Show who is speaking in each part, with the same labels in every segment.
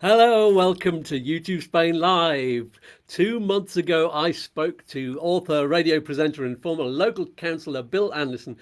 Speaker 1: Hello, welcome to YouTooSpain Live. 2 months ago, I spoke to author, radio presenter, and former local councillor Bill Anderson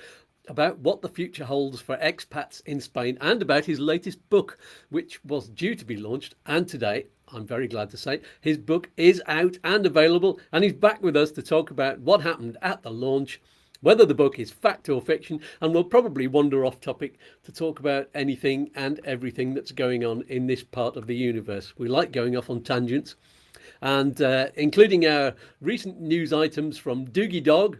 Speaker 1: about what the future holds for expats in Spain and about his latest book, which was due to be launched. And today, I'm very glad to say, his book is out and available, and he's back with us to talk about what happened at the launch, whether the book is fact or fiction, and we'll probably wander off topic to talk about anything and everything that's going on in this part of the universe. We like going off on tangents, and including our recent news items from Doogie Dog.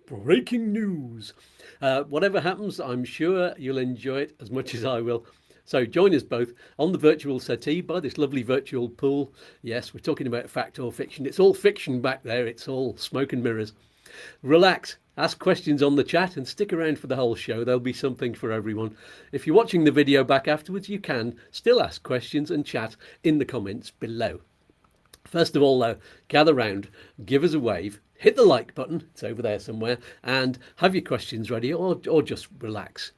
Speaker 1: Breaking news. Whatever happens, I'm sure you'll enjoy it as much as I will. So join us both on the virtual settee by this lovely virtual pool. Yes, we're talking about fact or fiction. It's all fiction back there. It's all smoke and mirrors. Relax, ask questions on the chat, and stick around for the whole show. There'll be something for everyone. If you're watching the video back afterwards, you can still ask questions and chat in the comments below. First of all, though, gather round, give us a wave, hit the like button, it's over there somewhere, and have your questions ready, or just relax.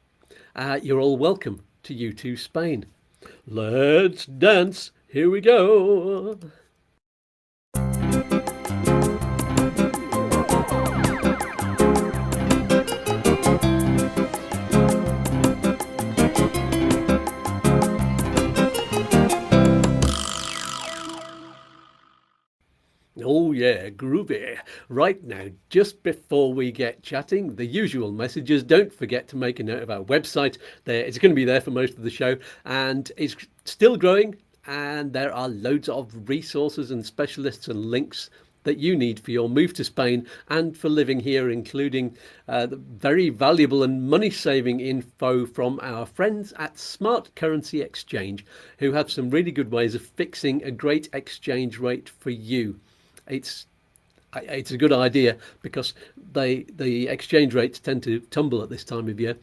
Speaker 1: You're all welcome to YouTooSpain. Let's dance. Here we go. Oh yeah, groovy. Right now, just before we get chatting, the usual messages. Don't forget to make a note of our website. It's going to be there for most of the show, and it's still growing, and there are loads of resources and specialists and links that you need for your move to Spain and for living here, including the very valuable and money-saving info from our friends at Smart Currency Exchange, who have some really good ways of fixing a great exchange rate for you. It's a good idea because the exchange rates tend to tumble at this time of year,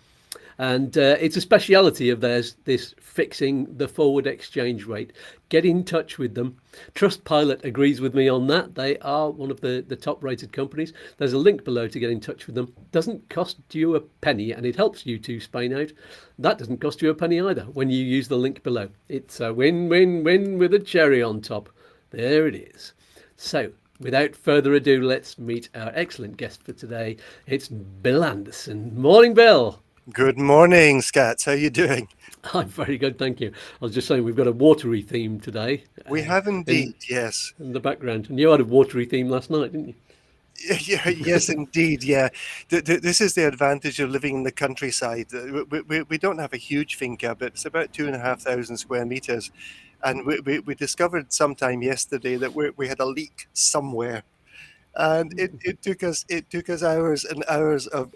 Speaker 1: and it's a speciality of theirs, this fixing the forward exchange rate. Get in touch with them. Trustpilot agrees with me on that. They are one of the top rated companies. There's a link below to get in touch with them. Doesn't cost you a penny, and it helps YouTooSpain out. That doesn't cost you a penny either when you use the link below. It's a win-win-win with a cherry on top. There it is. So, without further ado, let's meet our excellent guest for today. It's Bill Anderson. Morning, Bill.
Speaker 2: Good morning, Scats. How are you doing?
Speaker 1: I'm very good, thank you. I was just saying we've got a watery theme today.
Speaker 2: We have indeed, yes.
Speaker 1: In the background. And you had a watery theme last night, didn't you?
Speaker 2: Yeah, yes, indeed, yeah. This is the advantage of living in the countryside. We don't have a huge finca, but it's about 2,500 square meters. And we discovered sometime yesterday that we had a leak somewhere. And it took us hours and hours of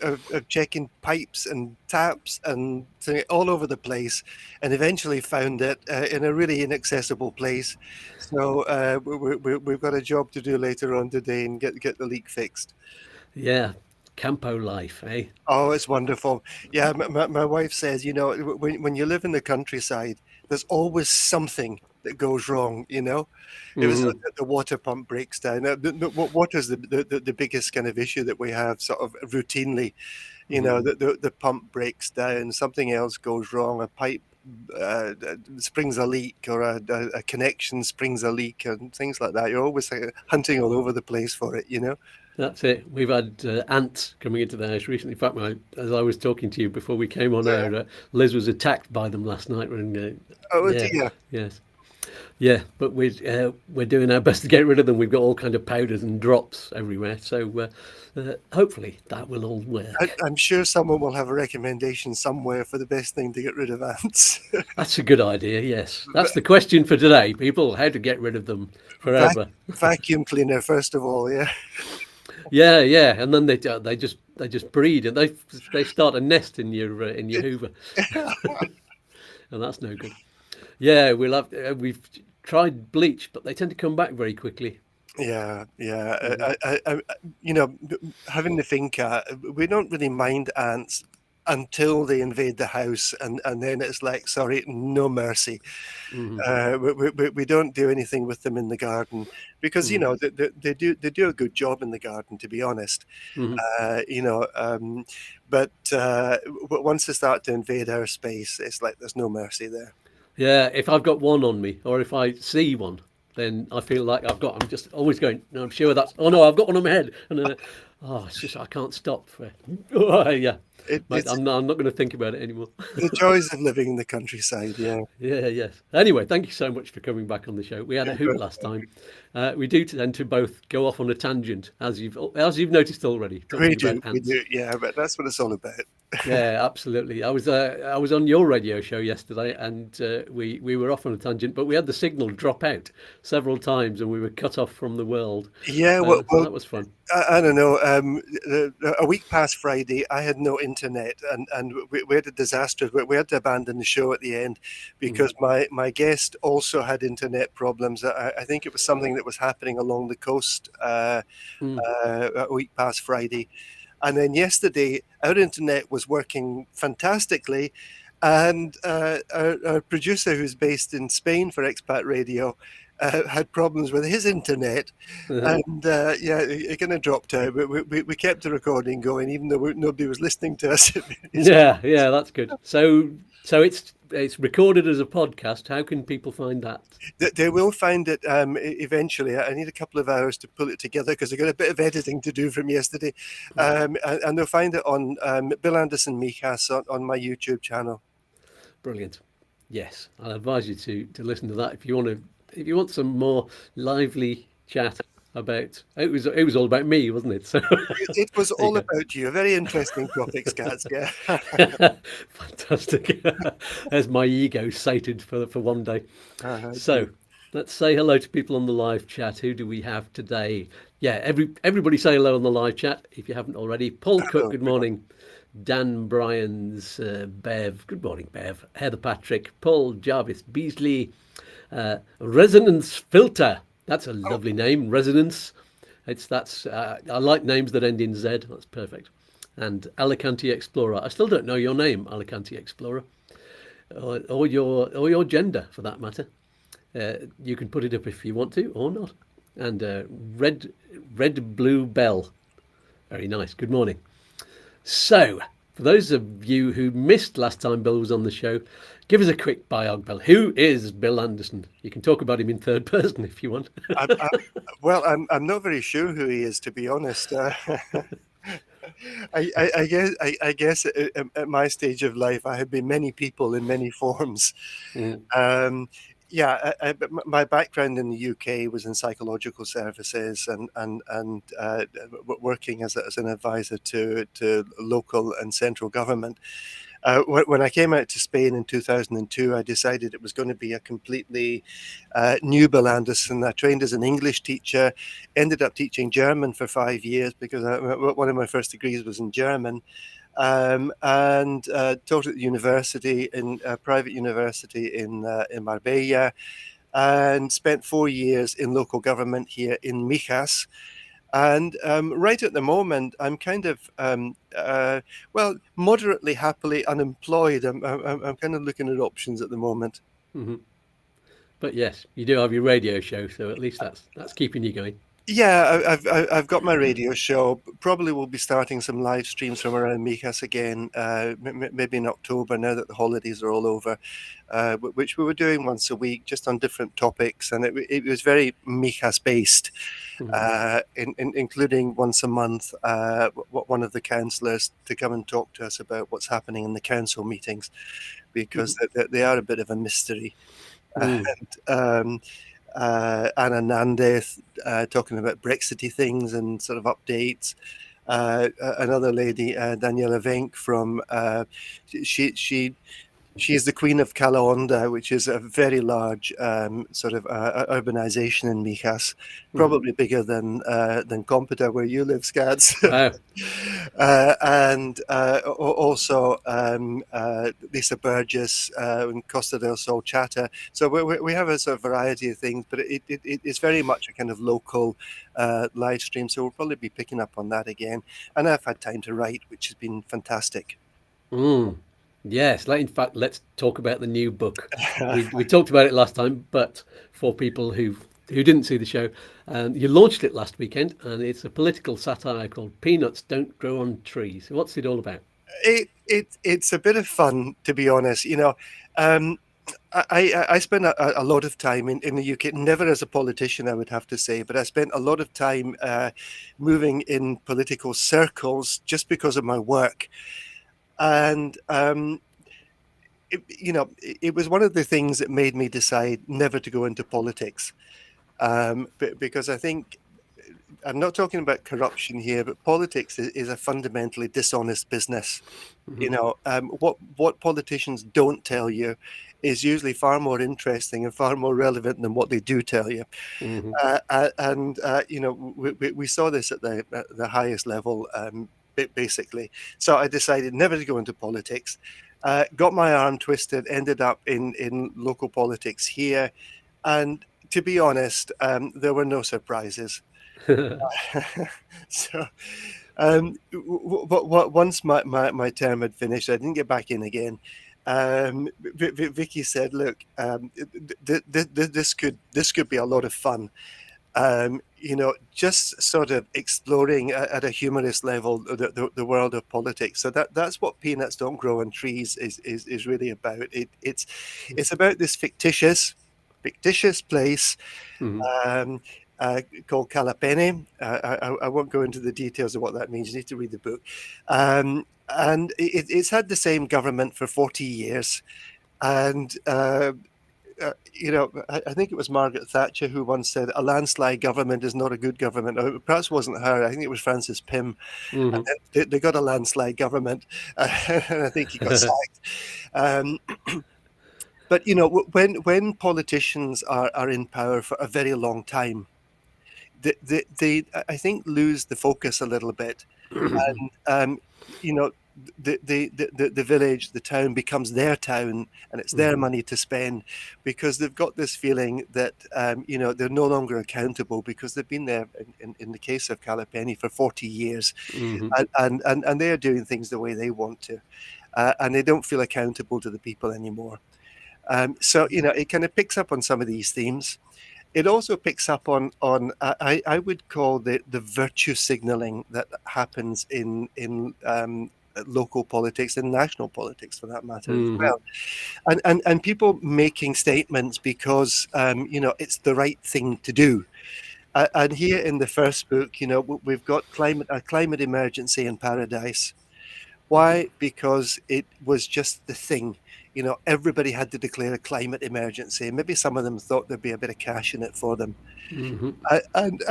Speaker 2: checking pipes and taps and all over the place, and eventually found it in a really inaccessible place. So we've got a job to do later on today and get the leak fixed.
Speaker 1: Yeah, Campo life, eh?
Speaker 2: Oh, it's wonderful. Yeah, my wife says, when you live in the countryside, there's always something that goes wrong, It was the water pump breaks down. Water is the biggest kind of issue that we have sort of routinely. The pump breaks down, something else goes wrong, a pipe springs a leak, or a connection springs a leak, and things like that. You're always hunting all over the place for it,
Speaker 1: That's it. We've had ants coming into the house recently. In fact, as I was talking to you before we came on air, Liz was attacked by them last night.
Speaker 2: Oh dear.
Speaker 1: Yes. Yeah, but we're doing our best to get rid of them. We've got all kind of powders and drops everywhere, so hopefully that will all work.
Speaker 2: I'm sure someone will have a recommendation somewhere for the best thing to get rid of ants.
Speaker 1: That's a good idea. Yes, that's the question for today, people: how to get rid of them forever.
Speaker 2: Vacuum cleaner, first of all. Yeah.
Speaker 1: Yeah, and then they just breed, and they start a nest in your Hoover, and that's no good. Yeah, we've tried bleach, but they tend to come back very quickly.
Speaker 2: Yeah. Having the finca, we don't really mind ants until they invade the house, and then it's like, sorry, no mercy. We don't do anything with them in the garden because they do a good job in the garden, to be honest. But once they start to invade our space, it's like there's no mercy there.
Speaker 1: Yeah, if I've got one on me, or if I see one, then I feel like I'm just always going, no, I'm sure that's, oh no, I've got one on my head. And then, oh, it's just, I can't stop. Yeah, mate,
Speaker 2: It's
Speaker 1: I'm not going to think about it anymore.
Speaker 2: the joys of living in the countryside. Yeah.
Speaker 1: Yeah, yes. Anyway, thank you so much for coming back on the show. We had a hoot last time. We do tend to both go off on a tangent, as you've noticed already,
Speaker 2: We
Speaker 1: talking about
Speaker 2: do, we
Speaker 1: ants.
Speaker 2: do. Yeah, but that's what it's all about.
Speaker 1: Yeah, absolutely. I was on your radio show yesterday, and we were off on a tangent, but we had the signal drop out several times, and we were cut off from the world.
Speaker 2: Yeah,
Speaker 1: So that was fun.
Speaker 2: I don't know. A week past Friday, I had no internet, and we had a disaster. We had to abandon the show at the end
Speaker 1: Mhm.
Speaker 2: because my guest also had internet problems. I think it was something that was happening along the coast
Speaker 1: Mm.
Speaker 2: a week past Friday. And then yesterday, our internet was working fantastically. And our producer, who's based in Spain for Expat Radio, had problems with his internet. And yeah, it kind of dropped out. But we kept the recording going, even though nobody was listening to us.
Speaker 1: Yeah, yeah, that's good. So it's recorded as a podcast. How can people find that?
Speaker 2: They will find it eventually. I need a couple of hours to pull it together because I got a bit of editing to do from yesterday. And they'll find it on Bill Anderson Mijas on my YouTube channel.
Speaker 1: Brilliant. Yes, I'll advise you to listen to that if you want some more lively chat about it was all about me, wasn't it? So
Speaker 2: It was
Speaker 1: there you
Speaker 2: all
Speaker 1: go.
Speaker 2: about you. A very interesting topic, Scats. Yeah.
Speaker 1: Fantastic. There's my ego sated for one day. So
Speaker 2: Good.
Speaker 1: let's say hello to people on the live chat. Who do we have today? Yeah, everybody say hello on the live chat if you haven't already. Paul Cook,
Speaker 2: Hello,
Speaker 1: good
Speaker 2: everyone.
Speaker 1: morning. Dan Bryans, Bev, good morning, Bev. Heather Patrick, Paul Jarvis, Beasley, Resonance Filter. That's a
Speaker 2: Oh,
Speaker 1: lovely name, Resonance. I like names that end in Z. That's perfect. And Alicante Explorer. I still don't know your name, Alicante Explorer, or your gender for that matter. You can put it up if you want to or not. And red blue bell. Very nice. Good morning. So, for those of you who missed last time Bill was on the show, give us a quick biog, Bill. Who is Bill Anderson? You can talk about him in third person if you want.
Speaker 2: well, I'm not very sure who he is, to be honest. I guess at my stage of life, I have been many people in many forms.
Speaker 1: Mm,
Speaker 2: Um, yeah, but my background in the UK was in psychological services and working as an advisor to local and central government. When I came out to Spain in 2002, I decided it was going to be a completely new Bill Anderson. I trained as an English teacher, ended up teaching German for 5 years because one of my first degrees was in German, and taught at the university, in a private university in Marbella, and spent 4 years in local government here in Mijas. And right at the moment, I'm kind of, well, moderately happily unemployed. I'm kind of looking at options at the moment.
Speaker 1: hmm But yes, you do have your radio show, so at least that's keeping you going.
Speaker 2: Yeah, I've got my radio show. Probably will be starting some live streams from around Mijas again, maybe in October now that the holidays are all over, which we were doing once a week, just on different topics, and it was very Mijas based.
Speaker 1: Mhm.
Speaker 2: Including once a month, one of the councillors to come and talk to us about what's happening in the council meetings, because they are a bit of a mystery.
Speaker 1: Mm.
Speaker 2: And Anna Nandez talking about Brexity things and sort of updates. Another lady, Daniela Venk from she she is the queen of Calahonda, which is a very large sort of urbanization in Mijas,
Speaker 1: Mhm.
Speaker 2: probably bigger than Compita, where you live, Scads.
Speaker 1: Wow.
Speaker 2: And also Lisa Burgess and Costa del Sol Chatter. So we have a sort of variety of things, but it's very much a kind of local live stream. So we'll probably be picking up on that again. And I've had time to write, which has been fantastic.
Speaker 1: Mm. Yes, in fact, let's talk about the new book. We talked about it last time, but for people who didn't see the show, you launched it last weekend, and it's a political satire called "Peanuts Don't Grow on Trees." What's it all about?
Speaker 2: It's a bit of fun, to be honest. You know, um, I spent a lot of time in the UK, never as a politician, I would have to say, but I spent a lot of time moving in political circles just because of my work. And, it was one of the things that made me decide never to go into politics. Because I think I'm not talking about corruption here, but politics is a fundamentally dishonest business. What politicians don't tell you is usually far more interesting and far more relevant than what they do tell you. We saw this at the highest level, basically. So I decided never to go into politics. Got my arm twisted, ended up in local politics here, and to be honest, there were no surprises. So, once my term had finished, I didn't get back in again. Vicky said, "Look, this could be a lot of fun. Just sort of exploring at a humorous level the world of politics. So that's what Peanuts Don't Grow on Trees is really about. It's about this fictitious place called Calapene. I won't go into the details of what that means. You need to read the book. And it's had the same government for 40 years. And I think it was Margaret Thatcher who once said a landslide government is not a good government. Or perhaps it wasn't her. I think it was Francis Pym. And they got a landslide government, and I think he got sacked. But when politicians are in power for a very long time, they I think lose the focus a little bit, and the village, the town becomes their town, and it's their money to spend, because they've got this feeling that they're no longer accountable because they've been there in the case of Calapeni for 40 years, and they are doing things the way they want to, and they don't feel accountable to the people anymore. So it kind of picks up on some of these themes. It also picks up on I would call the virtue signaling that happens in local politics and national politics, for that matter, as well, and people making statements because it's the right thing to do. And here in the first book, we've got a climate emergency in paradise. Why? Because it was just the thing. Everybody had to declare a climate emergency. Maybe some of them thought there'd be a bit of cash in it for them. And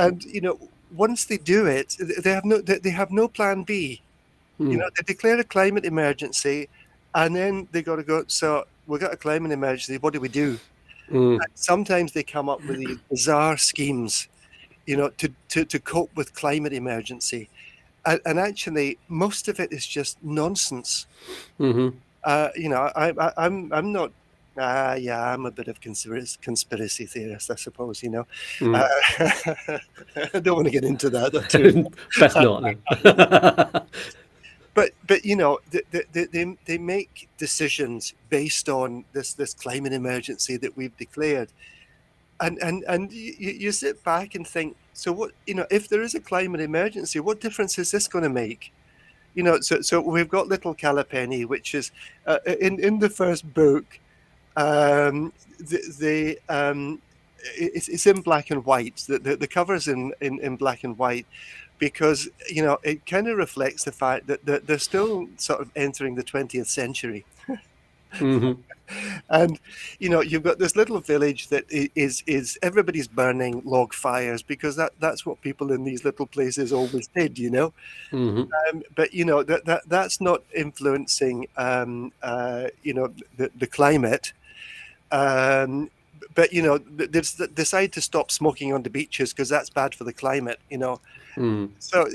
Speaker 2: once they do it, they have no plan B. They declare a climate emergency, and then they got to go. So we've got a climate emergency. What do we do? Sometimes they come up with these bizarre schemes, to cope with climate emergency. And actually, most of it is just nonsense. I'm not. I'm a bit of conspiracy theorist, I suppose. I don't want to get into that.
Speaker 1: Best not. No.
Speaker 2: But they make decisions based on this climate emergency that we've declared, and you sit back and think, so what? If there is a climate emergency, what difference is this going to make? So we've got Little Calapeni, which is in the first book. It's in black and white. The cover's in black and white, because it kind of reflects the fact that they're still sort of entering the 20th century. And you've got this little village that is everybody's burning log fires, because that's what people in these little places always did. But that's not influencing the climate. But they decide to stop smoking on the beaches because that's bad for the climate. So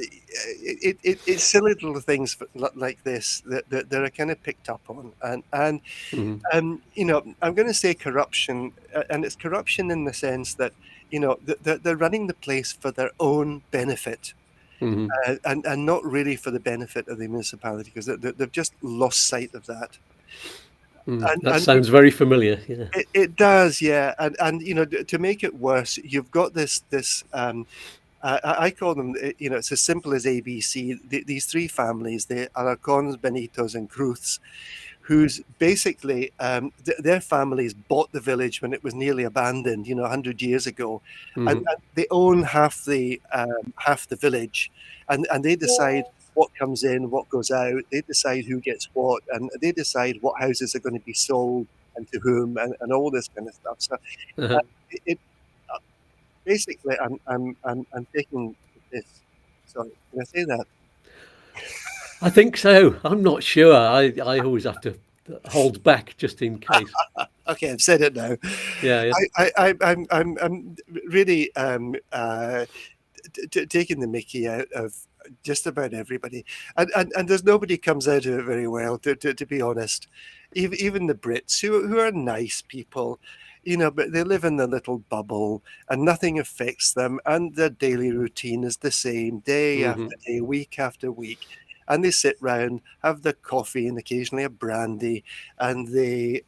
Speaker 2: it's silly little things like this that are kind of picked up on, and I'm going to say corruption, and it's corruption in the sense that they're running the place for their own benefit, and not really for the benefit of the municipality, because they've just lost sight of that.
Speaker 1: That sounds very familiar. Yeah,
Speaker 2: it does. Yeah, and to make it worse, you've got this. I call them, it's as simple as ABC. These three families, the Alarcons, Benitos, and Cruz, who's basically their families bought the village when it was nearly abandoned, 100 years ago, and,
Speaker 1: Mhm.
Speaker 2: and they own half the village, and they decide what comes in, what goes out. They decide who gets what, and they decide what houses are going to be sold and to whom, and all this kind of stuff. So
Speaker 1: Uh-huh.
Speaker 2: it uh, basically, I'm taking this. Sorry, can I say that?
Speaker 1: I think so. I'm not sure. I always have to hold back just in case.
Speaker 2: Okay, I've said it now.
Speaker 1: Yeah, yeah.
Speaker 2: I'm really taking the mickey out of just about everybody, and there's nobody comes out of it very well, to be honest. Even the Brits, who are nice people, but they live in their little bubble, and nothing affects them, and their daily routine is the same day
Speaker 1: Hmm.
Speaker 2: after day, week after week. And they sit round, have their coffee and occasionally a brandy, and they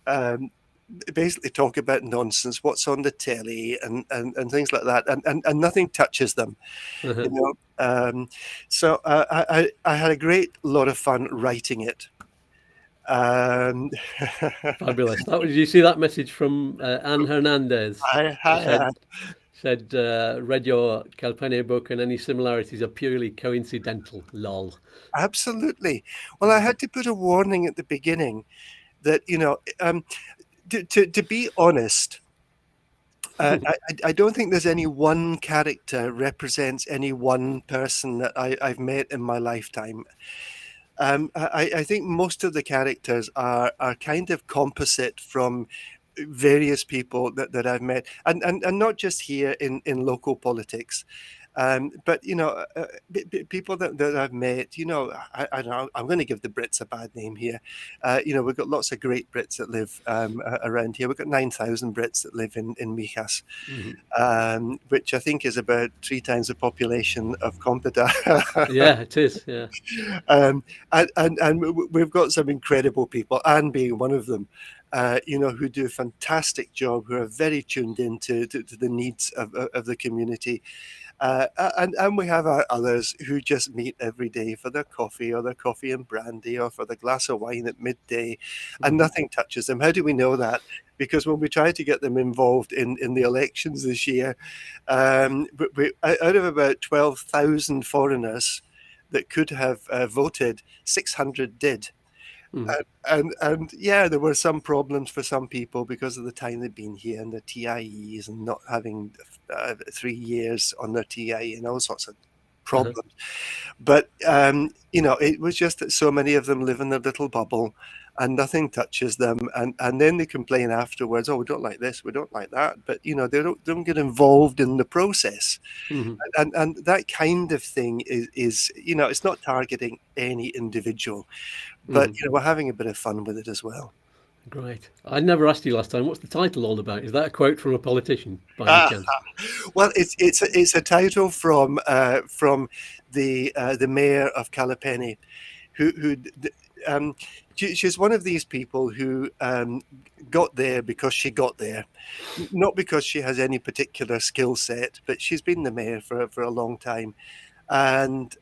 Speaker 2: basically talk about nonsense, what's on the telly, and things like that, and nothing touches them,
Speaker 1: Uh-huh.
Speaker 2: you know. So I had a great lot of fun writing it. Um,
Speaker 1: Fabulous. That was. You see that message from Anne Hernandez? She
Speaker 2: I
Speaker 1: said read your Calpene book and any similarities are purely coincidental. Lol.
Speaker 2: absolutely. Well, I had to put a warning at the beginning that, to be honest, I don't think there's any one character represents any one person that I've met in my lifetime. I think most of the characters are kind of composite from various people that I've met, and not just here in local politics, but people that I've met. I don't know. I'm going to give the Brits a bad name here. We've got lots of great Brits that live around here. We've got 9,000 Brits that live in Mijas,
Speaker 1: Hmm.
Speaker 2: which I think is about 3 times the population of Compita.
Speaker 1: Yeah, it is. Yeah.
Speaker 2: um, and we've got some incredible people, Anne being one of them, who do a fantastic job, who are very tuned into to the needs of the community. And we have our others who just meet every day for their coffee or their coffee and brandy or for the glass of wine at midday, and
Speaker 1: Hmm.
Speaker 2: nothing touches them. How do we know that? Because when we tried to get them involved in the elections this year, out of about 12,000 foreigners that could have voted, 600 did.
Speaker 1: Hmm.
Speaker 2: And yeah, there were some problems for some people because of the time they've been here and the TIEs and not having 3 years on their TIE and all sorts of
Speaker 1: Uh-huh.
Speaker 2: problems. But it was just that so many of them live in their little bubble and nothing touches them. And then they complain afterwards, oh, we don't like this, we don't like that. But they don't get involved in the process.
Speaker 1: Hmm.
Speaker 2: And that kind of thing is it's not targeting any individual, but
Speaker 1: Hmm.
Speaker 2: we're having a bit of fun with it as well.
Speaker 1: Great. I never asked you last time. What's the title all about? Is that a quote from a politician by any
Speaker 2: Ah,
Speaker 1: chance?
Speaker 2: well, it's a title from the mayor of Calipeni, who she's one of these people who got there because she got there, not because she has any particular skill set, but she's been the mayor for a long time. And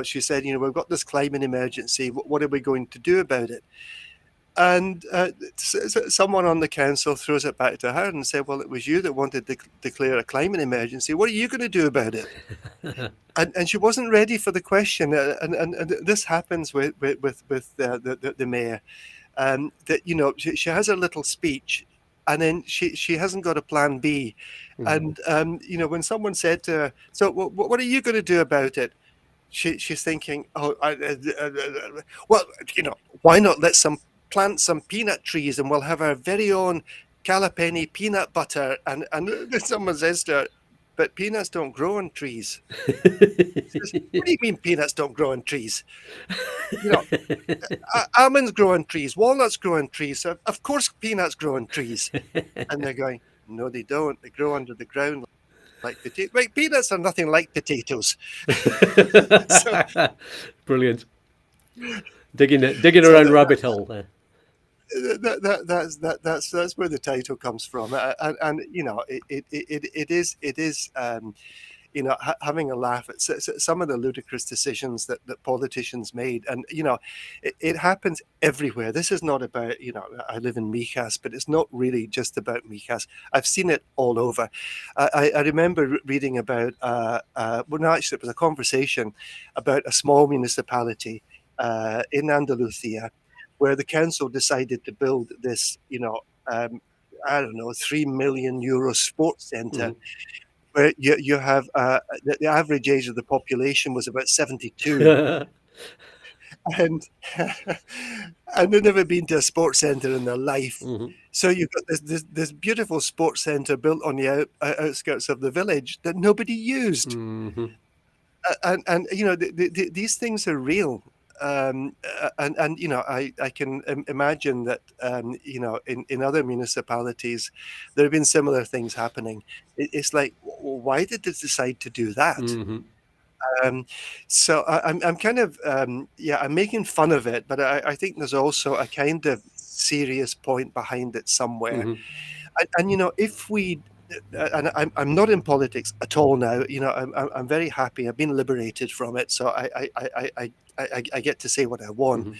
Speaker 2: she said, we've got this climate emergency. What are we going to do about it? And someone on the council throws it back to her and said, well, it was you that wanted to declare a climate emergency. What are you going to do about it? And she wasn't ready for the question. And this happens with the mayor. That she has a little speech, and then she hasn't got a plan B.
Speaker 1: Hmm.
Speaker 2: And when someone said to her, so what are you going to do about it? She's thinking, oh, well, why not let some plant some peanut trees and we'll have our very own Calipeni peanut butter. And then someone says to her, but peanuts don't grow on trees. She says, what do you mean peanuts don't grow on trees? You know, almonds grow on trees, walnuts grow on trees. So of course peanuts grow on trees. And they're going, no, they don't. They grow under the ground like potatoes. Like, peanuts are nothing like potatoes. So,
Speaker 1: Brilliant. Digging
Speaker 2: so
Speaker 1: around rabbit hole there.
Speaker 2: that's where the title comes from, and it is having a laugh at some of the ludicrous decisions that politicians made. And, it happens everywhere. This is not about, I live in Mijas, but it's not really just about Mijas. I've seen it all over. I remember reading about, well, no, actually, it was a conversation about a small municipality in Andalusia where the council decided to build this, I don't know, €3 million sports centre, where you have the average age of the population was about 72, and and they've never been to a sports centre in their life. So you've got this beautiful sports centre built on the outskirts of the village that nobody used, and these things are real. And I can imagine that in other municipalities there have been similar things happening. It's like, why did they decide to do that? So I'm kind of I'm making fun of it, but I think there's also a kind of serious point behind it somewhere. And if we and I'm not in politics at all now. I'm very happy. I've been liberated from it, so I get to say what I want.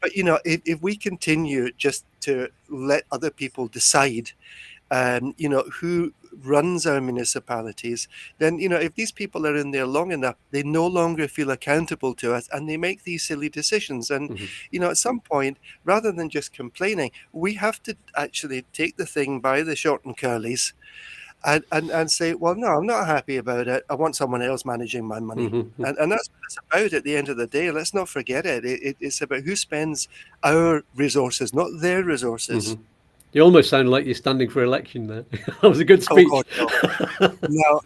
Speaker 2: But if we continue just to let other people decide, who runs our municipalities, then if these people are in there long enough, they no longer feel accountable to us, and they make these silly decisions. And at some point, rather than just complaining, we have to actually take the thing by the short and curlies and say, well, no, I'm not happy about it. I want someone else managing my money. And that's what it's about at the end of the day. Let's not forget it. It's about who spends our resources, not their resources.
Speaker 1: You almost sound like you're standing for election there. That was a good speech.
Speaker 2: Oh, God, no.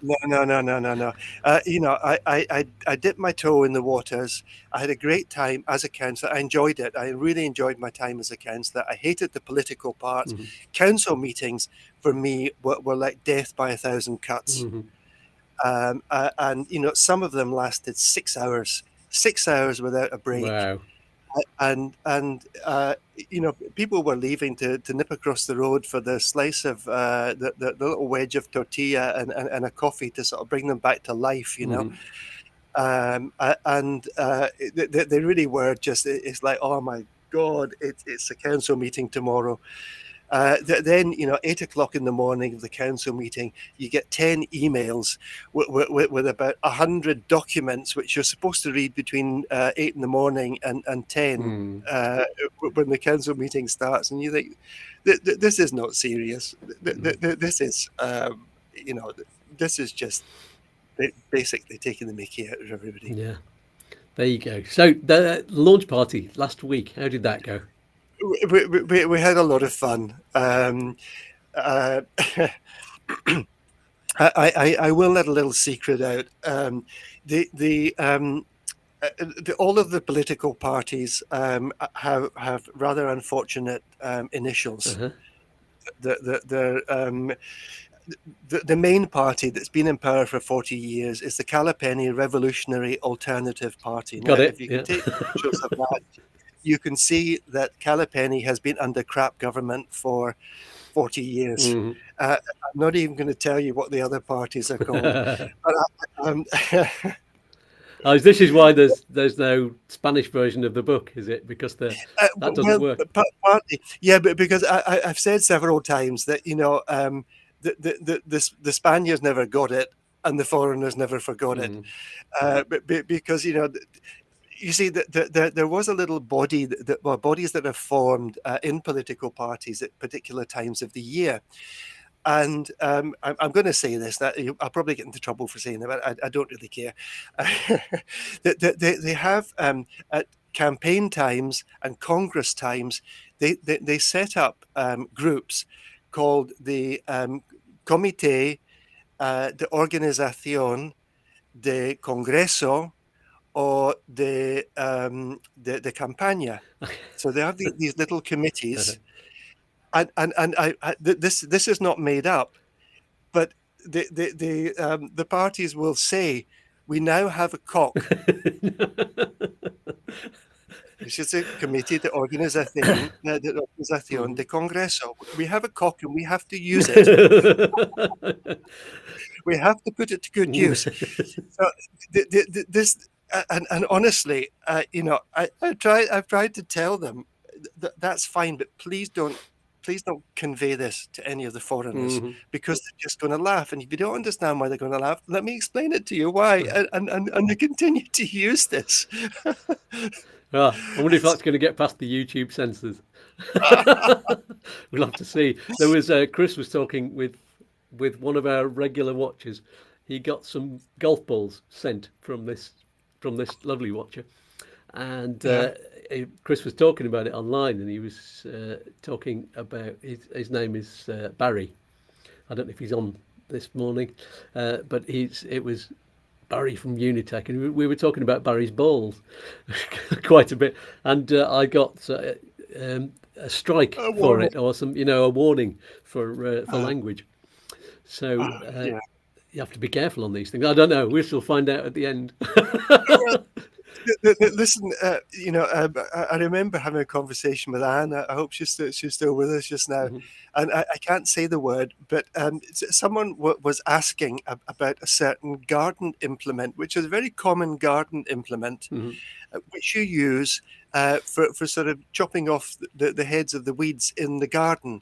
Speaker 2: I dipped my toe in the waters. I had a great time as a councillor. I enjoyed it. I really enjoyed my time as a councillor. I hated the political parts. Council meetings for me were like death by 1,000 cuts. And some of them lasted 6 hours without a break.
Speaker 1: Wow.
Speaker 2: And people were leaving to nip across the road for the slice of the little wedge of tortilla and a coffee to sort of bring them back to life, they really were just, it's like, oh my God, it's a council meeting tomorrow. Then 8 o'clock in the morning of the council meeting, you get 10 emails with about 100 documents which you're supposed to read between 8 in the morning and 10 when the council meeting starts, and you think this is not serious. This is this is just basically taking the mickey out of everybody.
Speaker 1: Yeah, there you go. So the launch party last week, how did that go?
Speaker 2: We had a lot of fun. I will let a little secret out. All of the political parties have rather unfortunate initials. The main party that's been in power for 40 years is the Calipeni Revolutionary Alternative Party.
Speaker 1: Got it.
Speaker 2: If you can take pictures of that, you can see that Calipeni has been under crap government for 40 years. I'm not even going to tell you what the other parties are called. But,
Speaker 1: this is why there's no Spanish version of the book, is it? Because that doesn't work.
Speaker 2: Partly, yeah, but because I've said several times that the Spaniards never got it, and the foreigners never forgot it. Because you see, there was a little body, bodies that are formed in political parties at particular times of the year. And I'm going to say this, that I'll probably get into trouble for saying it, but I don't really care. They have, at campaign times and Congress times, they set up groups called the Comité de Organización de Congreso or the campaña. So they have these little committees, and this is not made up, but the parties will say, we now have a cock. This is a committee de organización, de Congreso. We have a cock and we have to use it. We have to put it to good use. So this, and honestly, I've tried to tell them that's fine, but please don't convey this to any of the foreigners because they're just going to laugh. And if you don't understand why they're going to laugh, let me explain it to you why. And they continue to use this.
Speaker 1: I wonder if that's going to get past the YouTube censors. We'll have to see. There was Chris was talking with one of our regular watchers. He got some golf balls sent from this lovely watcher, and Chris was talking about it online, and he was talking about his name is Barry. I don't know if he's on this morning, but it was Barry from Unitech, and we were talking about Barry's balls quite a bit, and I got a strike for it, or some, a warning for language. So you have to be careful on these things. I don't know. We'll still find out at the end.
Speaker 2: Listen, I remember having a conversation with Anne. I hope she's still with us just now. And I can't say the word, but someone was asking about a certain garden implement, which is a very common garden implement, which you use for sort of chopping off the heads of the weeds in the garden.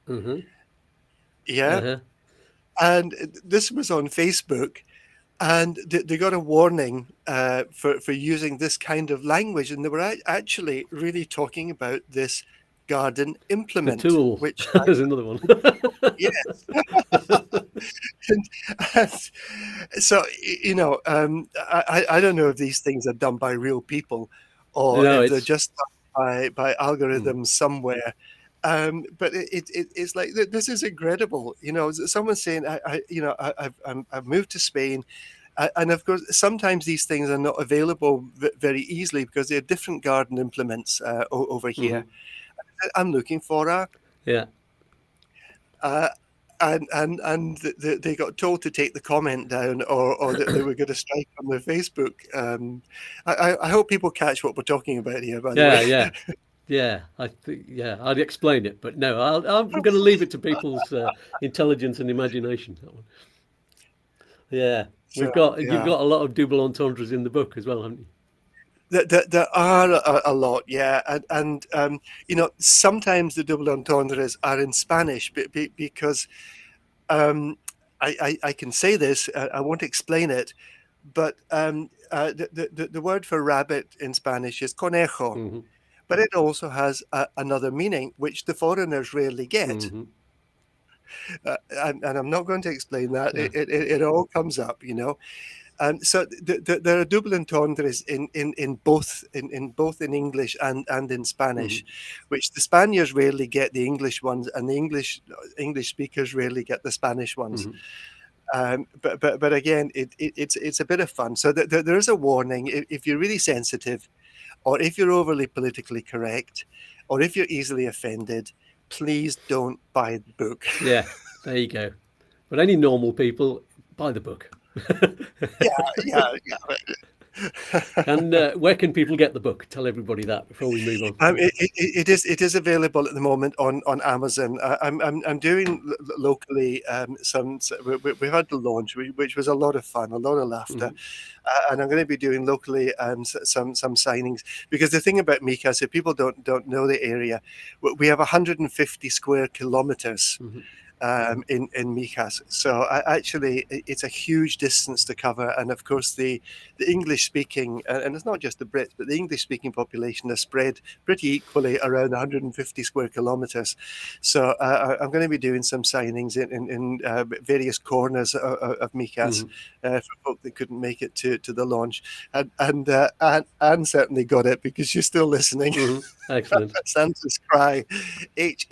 Speaker 2: Yeah. And this was on Facebook. And they got a warning for using this kind of language, and they were actually really talking about this garden implement.
Speaker 1: The tool,
Speaker 2: which
Speaker 1: is another one.
Speaker 2: Yes. and so I don't know if these things are done by real people or if they're just done by algorithms somewhere. But it's like, this is incredible. Someone's saying, I've moved to Spain. And of course, sometimes these things are not available very easily because they're different garden implements over here. I'm looking for a...
Speaker 1: Yeah.
Speaker 2: And they got told to take the comment down, or that they were going to strike on their Facebook. I hope people catch what we're talking about here, by the way.
Speaker 1: Yeah, I think, I'd explain it, but no, I'm going to leave it to people's intelligence and imagination. That one. Yeah, you've got a lot of double entendres in the book as well, haven't you?
Speaker 2: There are a lot, yeah, and sometimes the double entendres are in Spanish, because I can say this, I won't explain it, but the word for rabbit in Spanish is conejo, but it also has another meaning which the foreigners rarely get. And I'm not going to explain that. It all comes up, So there are double entendres in both in English and in Spanish, which the Spaniards rarely get the English ones, and the English speakers rarely get the Spanish ones. But again, it's a bit of fun. So there is a warning if you're really sensitive, or if you're overly politically correct, or if you're easily offended. Please don't buy the book.
Speaker 1: Yeah, there you go. But any normal people, buy the book.
Speaker 2: Yeah.
Speaker 1: And where can people get the book? Tell everybody that before we move on.
Speaker 2: It is available at the moment on Amazon. I'm doing locally we had the launch, which was a lot of fun, a lot of laughter, and I'm going to be doing locally some signings, because the thing about Micas, if people don't know the area, we have 150 square kilometers. In Micas, so actually it's a huge distance to cover, and of course the English speaking, and it's not just the Brits, but the English speaking population is spread pretty equally around 150 square kilometers. So I'm going to be doing some signings in various corners of Micas for folk that couldn't make it to the launch, and Anne certainly got it because she's still listening.
Speaker 1: Excellent.
Speaker 2: Santa's cry, H.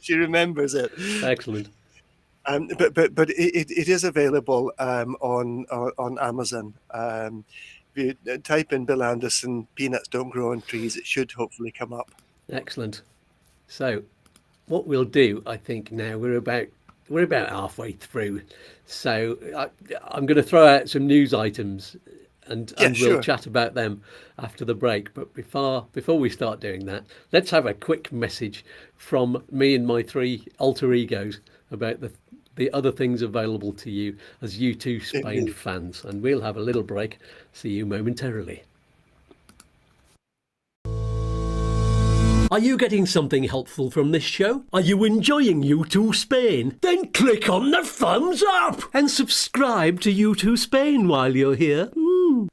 Speaker 2: She remembers it.
Speaker 1: Excellent.
Speaker 2: But it is available on Amazon. If you type in Bill Anderson, "Peanuts Don't Grow on Trees," it should hopefully come up.
Speaker 1: Excellent. So, what we'll do, I think now we're about halfway through. So I'm going to throw out some news items, and
Speaker 2: Yeah,
Speaker 1: we'll
Speaker 2: sure.
Speaker 1: chat about them after the break. But before we start doing that, let's have a quick message from me and my 3 alter egos about the other things available to you as YouTooSpain
Speaker 2: Indeed.
Speaker 1: fans, and we'll have a little break. See you momentarily. Are you getting something helpful from this show? Are you enjoying YouTooSpain? Then click on the thumbs up and subscribe to YouTooSpain while you're here.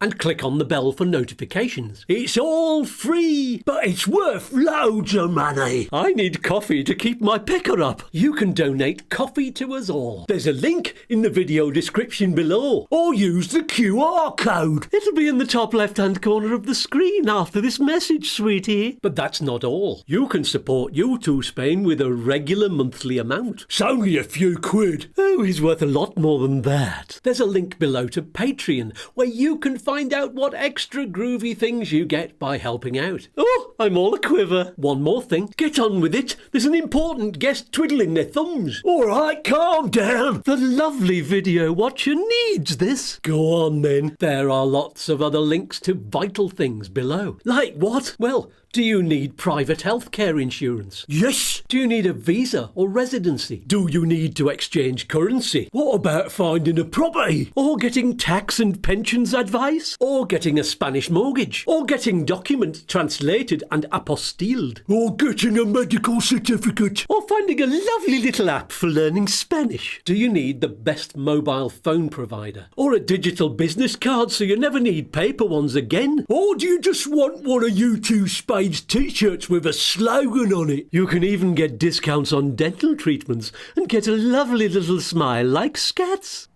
Speaker 1: And click on the bell for notifications. It's all free, but it's worth loads of money. I need coffee to keep my picker up. You can donate coffee to us all. There's a link in the video description below, or use the QR code. It'll be in the top left-hand corner of the screen after this message, sweetie. But that's not all. You can support YouTooSpain with a regular monthly amount. It's only a few quid. Oh, he's worth a lot more than that. There's a link below to Patreon, where you can find out what extra groovy things you get by helping out. Oh, I'm all a quiver. One more thing. Get on with it. There's an important guest twiddling their thumbs. All right, calm down. The lovely video watcher needs this. Go on then. There are lots of other links to vital things below. Like what? Well, do you need private healthcare insurance? Yes. Do you need a visa or residency? Do you need to exchange currency? What about finding a property? Or getting tax and pensions advice? Or getting a Spanish mortgage? Or getting documents translated and apostilled? Or getting a medical certificate? Or finding a lovely little app for learning Spanish? Do you need the best mobile phone provider? Or a digital business card so you never need paper ones again? Or do you just want one of YouTooSpain's t-shirts with a slogan on it? You can even get discounts on dental treatments and get a lovely little smile like Scats.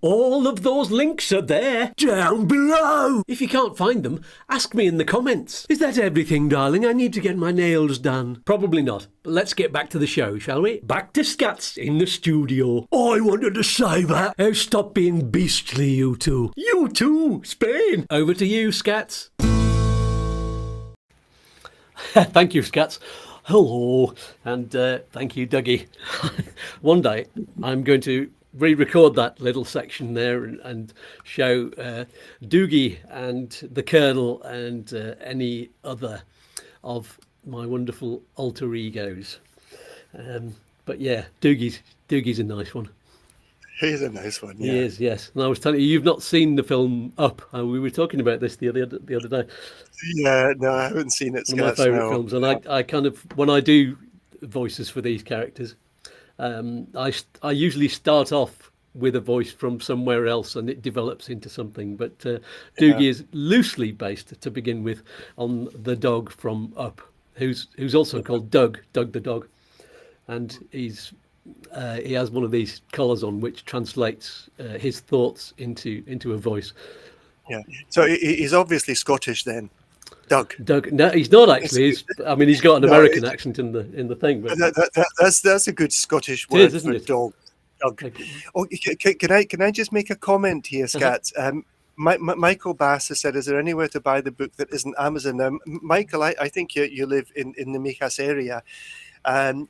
Speaker 1: All of those links are there, down below. If you can't find them, ask me in the comments. Is that everything, darling? I need to get my nails done. Probably not, but let's get back to the show, shall we? Back to Scats in the studio. I wanted to say that. Oh, stop being beastly, you two. You too, Spain. Over to you, Scats. Thank you, Scats. Hello, and thank you, Dougie. One day I'm going to re-record that little section there and show Doogie and the Colonel and any other of my wonderful alter egos. But yeah, Doogie's a nice one.
Speaker 2: He's a nice one. Yeah.
Speaker 1: He is, yes. And I was telling you, you've not seen the film Up. We were talking about this the other day.
Speaker 2: Yeah, no, I haven't seen it.
Speaker 1: One of my favourite films, and I kind of, when I do voices for these characters, I usually start off with a voice from somewhere else, and it develops into something. But Doogie is loosely based to begin with on the dog from Up, who's also called Doug the dog, and he has one of these collars on which translates his thoughts into a voice.
Speaker 2: Yeah. So he's obviously Scottish then. Doug.
Speaker 1: No, he's not actually. He's got an American accent in the thing. But
Speaker 2: that's a good Scottish word
Speaker 1: isn't
Speaker 2: for
Speaker 1: it?
Speaker 2: dog. Doug. Oh, can I just make a comment here, Scats? Michael Bass has said, "Is there anywhere to buy the book that isn't Amazon?" Michael, I think you live in the Mijas area.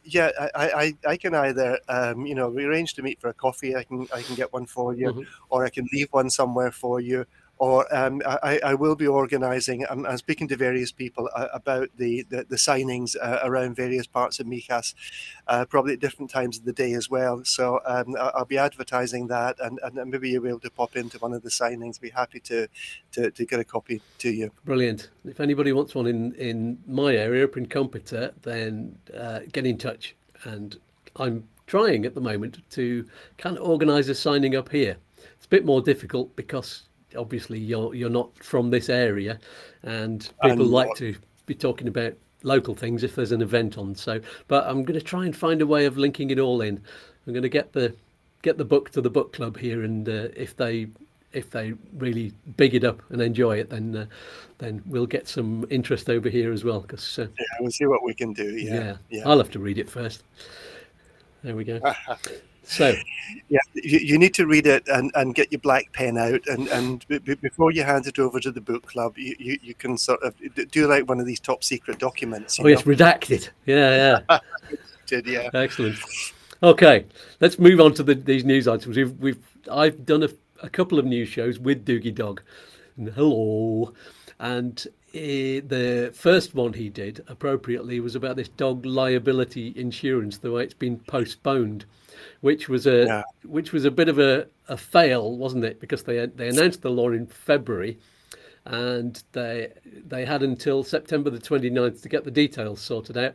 Speaker 2: Yeah, I can either we arrange to meet for a coffee. I can get one for you, or I can leave one somewhere for you. Or I will be organising. I'm speaking to various people about the signings around various parts of Mijas, probably at different times of the day as well. So I'll be advertising that, and maybe you'll be able to pop into one of the signings. Be happy to get a copy to you.
Speaker 1: Brilliant. If anybody wants one in my area, up in Compiter, then get in touch. And I'm trying at the moment to kind of organise a signing up here. It's a bit more difficult because obviously you're not from this area, and people like to be talking about local things if there's an event on. So, but I'm going to try and find a way of linking it all in. I'm going to get the book to the book club here, and if they really big it up and enjoy it, then we'll get some interest over here as well. Because
Speaker 2: we'll see what we can do. Yeah.
Speaker 1: I'll have to read it first. There we go. So
Speaker 2: yeah, you need to read it and get your black pen out, and before you hand it over to the book club, you can sort of do like one of these top secret documents.
Speaker 1: Yes, redacted. Yeah.
Speaker 2: Yeah.
Speaker 1: Excellent. Okay, let's move on to these news items. I've done a couple of news shows with Doogie Dog. And hello. And the first one he did, appropriately, was about this dog liability insurance, the way it's been postponed, which was a
Speaker 2: Yeah.
Speaker 1: bit of a fail, wasn't it? Because they announced the law in February, and they had until September the 29th to get the details sorted out.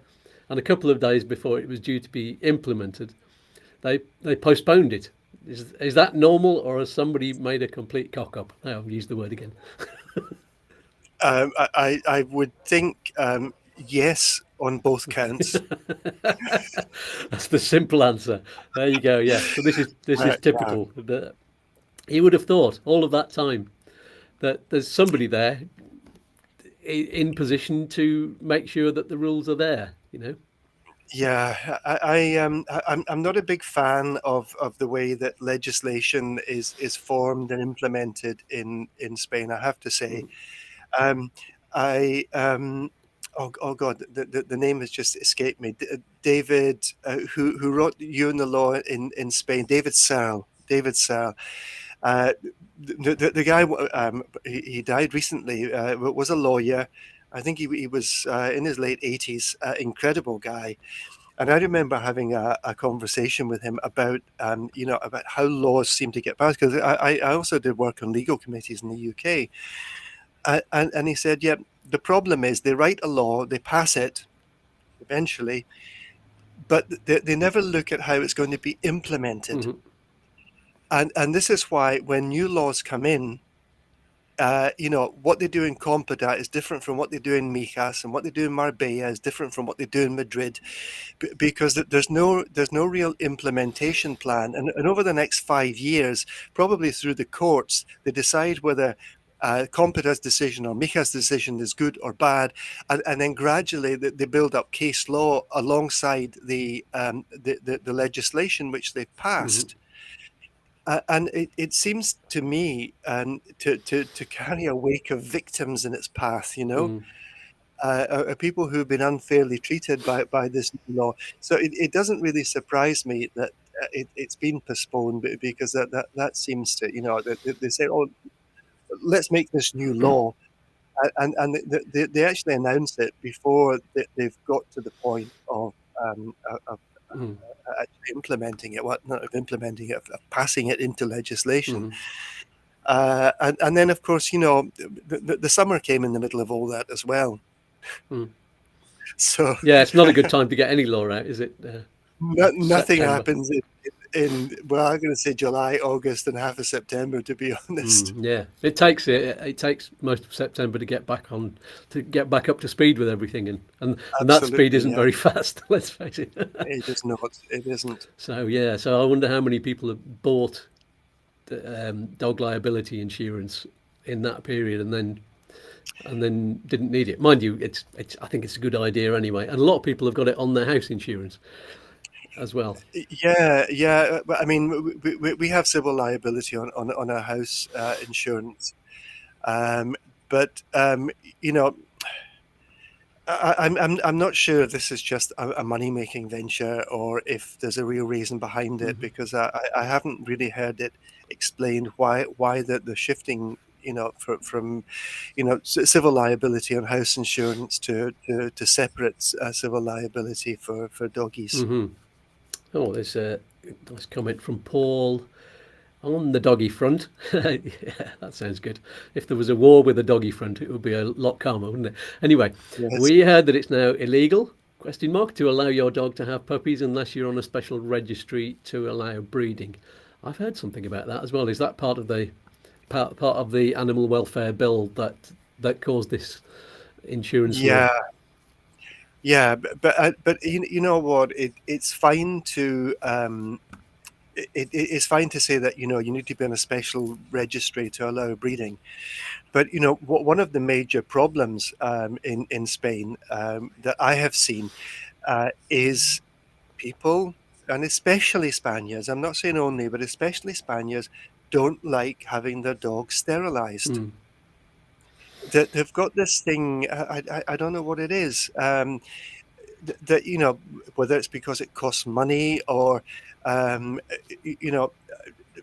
Speaker 1: And a couple of days before it was due to be implemented, they postponed it. Is that normal, or has somebody made a complete cock up? I'll use the word again.
Speaker 2: I would think yes on both counts.
Speaker 1: That's the simple answer. There you go. Yeah. So this is
Speaker 2: Yeah.
Speaker 1: typical. But you would have thought all of that time that there's somebody there in position to make sure that the rules are there. You know.
Speaker 2: Yeah, I'm not a big fan of the way that legislation is formed and implemented in Spain, I have to say. Um, I oh God, the name has just escaped me. David, who wrote You and the Law in Spain, David Searle. David Searle. Uh, the guy, he died recently. Was a lawyer. I think he was in his late 80s. Incredible guy. And I remember having a conversation with him about, about how laws seem to get passed, because I also did work on legal committees in the UK. And he said, yeah, the problem is they write a law, they pass it eventually, but they never look at how it's going to be implemented.
Speaker 1: Mm-hmm.
Speaker 2: And this is why when new laws come in, what they do in Compota is different from what they do in Mijas, and what they do in Marbella is different from what they do in Madrid, because there's no real implementation plan. And over the next 5 years, probably through the courts, they decide whether Compota's decision or Mijas' decision is good or bad, and then gradually they build up case law alongside the legislation which they've passed. And it seems to me to carry a wake of victims in its path, people who've been unfairly treated by this new law. So it doesn't really surprise me that it's been postponed, because that seems to, they say, oh, let's make this new law. And they actually announce it before they've got to the point of actually implementing it. Not of implementing it, of passing it into legislation. And then, of course, the summer came in the middle of all that as well. So
Speaker 1: yeah, it's not a good time to get any law out, is it?
Speaker 2: Nothing
Speaker 1: September.
Speaker 2: happens in well, I'm going to say July, August, and half of September, to be honest.
Speaker 1: Yeah, it takes most of September to get back up to speed with everything, and that speed isn't very fast. Let's face it.
Speaker 2: It is not. It isn't.
Speaker 1: So yeah, so I wonder how many people have bought dog liability insurance in that period, and then didn't need it. Mind you, it's I think it's a good idea anyway, and a lot of people have got it on their house insurance as well.
Speaker 2: Yeah. But I mean, we have civil liability on our house insurance, but I'm not sure if this is just a money making venture, or if there's a real reason behind it, because I haven't really heard it explained why the shifting, from civil liability on house insurance to separate civil liability for doggies.
Speaker 1: Oh, there's a nice comment from Paul on the doggy front. Yeah, that sounds good. If there was a war with a doggy front, it would be a lot calmer, wouldn't it? Anyway,
Speaker 2: Yes.
Speaker 1: we heard that it's now illegal, to allow your dog to have puppies unless you're on a special registry to allow breeding. I've heard something about that as well. Is that part of the animal welfare bill that caused this insurance law?
Speaker 2: Yeah, but you know what? It's fine to it's fine to say that you need to be on a special registry to allow breeding, but one of the major problems in Spain that I have seen is people, and especially Spaniards. I'm not saying only, but especially Spaniards don't like having their dogs sterilized. That they've got this thing. I don't know what it is. That whether it's because it costs money, or you know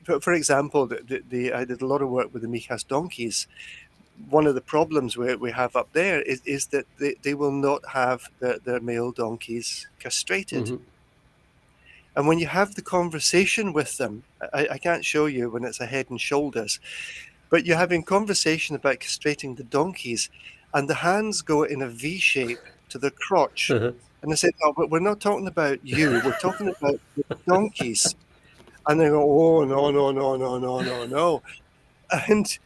Speaker 2: for example, I did a lot of work with the Michas donkeys. One of the problems we have up there is that they will not have their male donkeys castrated.
Speaker 1: Mhm.
Speaker 2: And when you have the conversation with them, I can't show you when it's a head and shoulders, but you're having conversation about castrating the donkeys, and the hands go in a V shape to the crotch.
Speaker 1: Uh-huh.
Speaker 2: And I said, "No, but we're not talking about you. We're talking about the donkeys." And they go, "Oh, no, no, no, no, no, no, no." And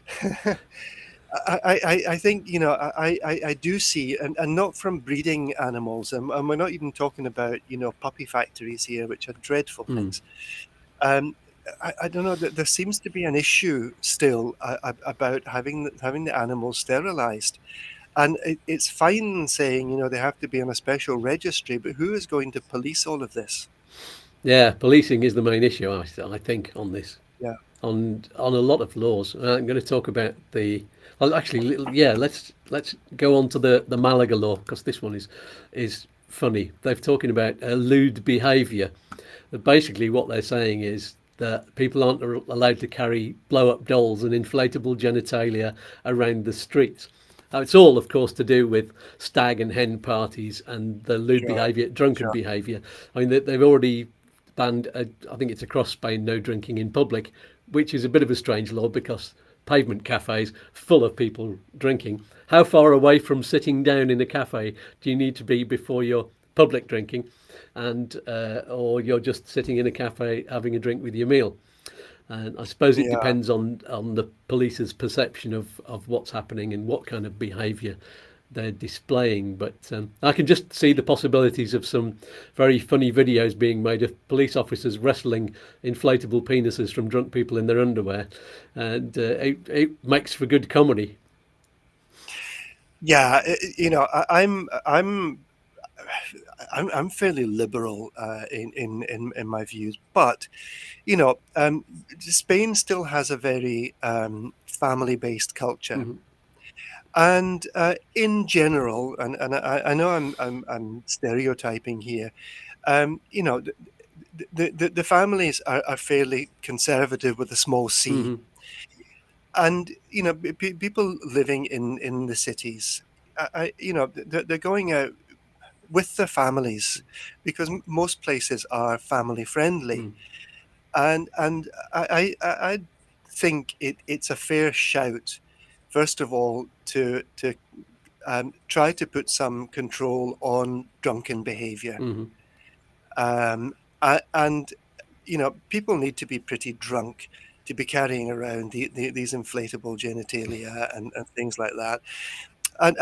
Speaker 2: I think, I do see, and not from breeding animals, and we're not even talking about, puppy factories here, which are dreadful
Speaker 1: Mm.
Speaker 2: things. I don't know, there seems to be an issue still about having the animals sterilized. And it's fine saying, they have to be on a special registry, but who is going to police all of this?
Speaker 1: Yeah, policing is the main issue, I think, on this.
Speaker 2: Yeah.
Speaker 1: On a lot of laws. I'm going to talk about the. Well, actually, yeah. Let's go on to the Malaga law, because this one is funny. They're talking about lewd behaviour. Basically, what they're saying is that people aren't allowed to carry blow-up dolls and inflatable genitalia around the streets. Now, it's all, of course, to do with stag and hen parties and the lewd
Speaker 2: Sure.
Speaker 1: behaviour, drunken
Speaker 2: Sure.
Speaker 1: behaviour. I mean, they've already banned, I think it's across Spain, no drinking in public, which is a bit of a strange law because pavement cafes full of people drinking. How far away from sitting down in a cafe do you need to be before you're public drinking, and or you're just sitting in a cafe having a drink with your meal? And I suppose it
Speaker 2: Yeah.
Speaker 1: depends on the police's perception of what's happening and what kind of behaviour they're displaying. But I can just see the possibilities of some very funny videos being made of police officers wrestling inflatable penises from drunk people in their underwear, and it makes for good comedy.
Speaker 2: Yeah. I'm fairly liberal in my views, but Spain still has a very family-based culture,
Speaker 1: Mm-hmm.
Speaker 2: and in general, and I know I'm stereotyping here, you know, the families are fairly conservative with a small c,
Speaker 1: Mm-hmm.
Speaker 2: and people living in the cities, they're going out with their families because most places are family friendly,
Speaker 1: Mm.
Speaker 2: and I think it's a fair shout, first of all, to try to put some control on drunken behaviour.
Speaker 1: Mm-hmm.
Speaker 2: And people need to be pretty drunk to be carrying around these inflatable genitalia and things like that. And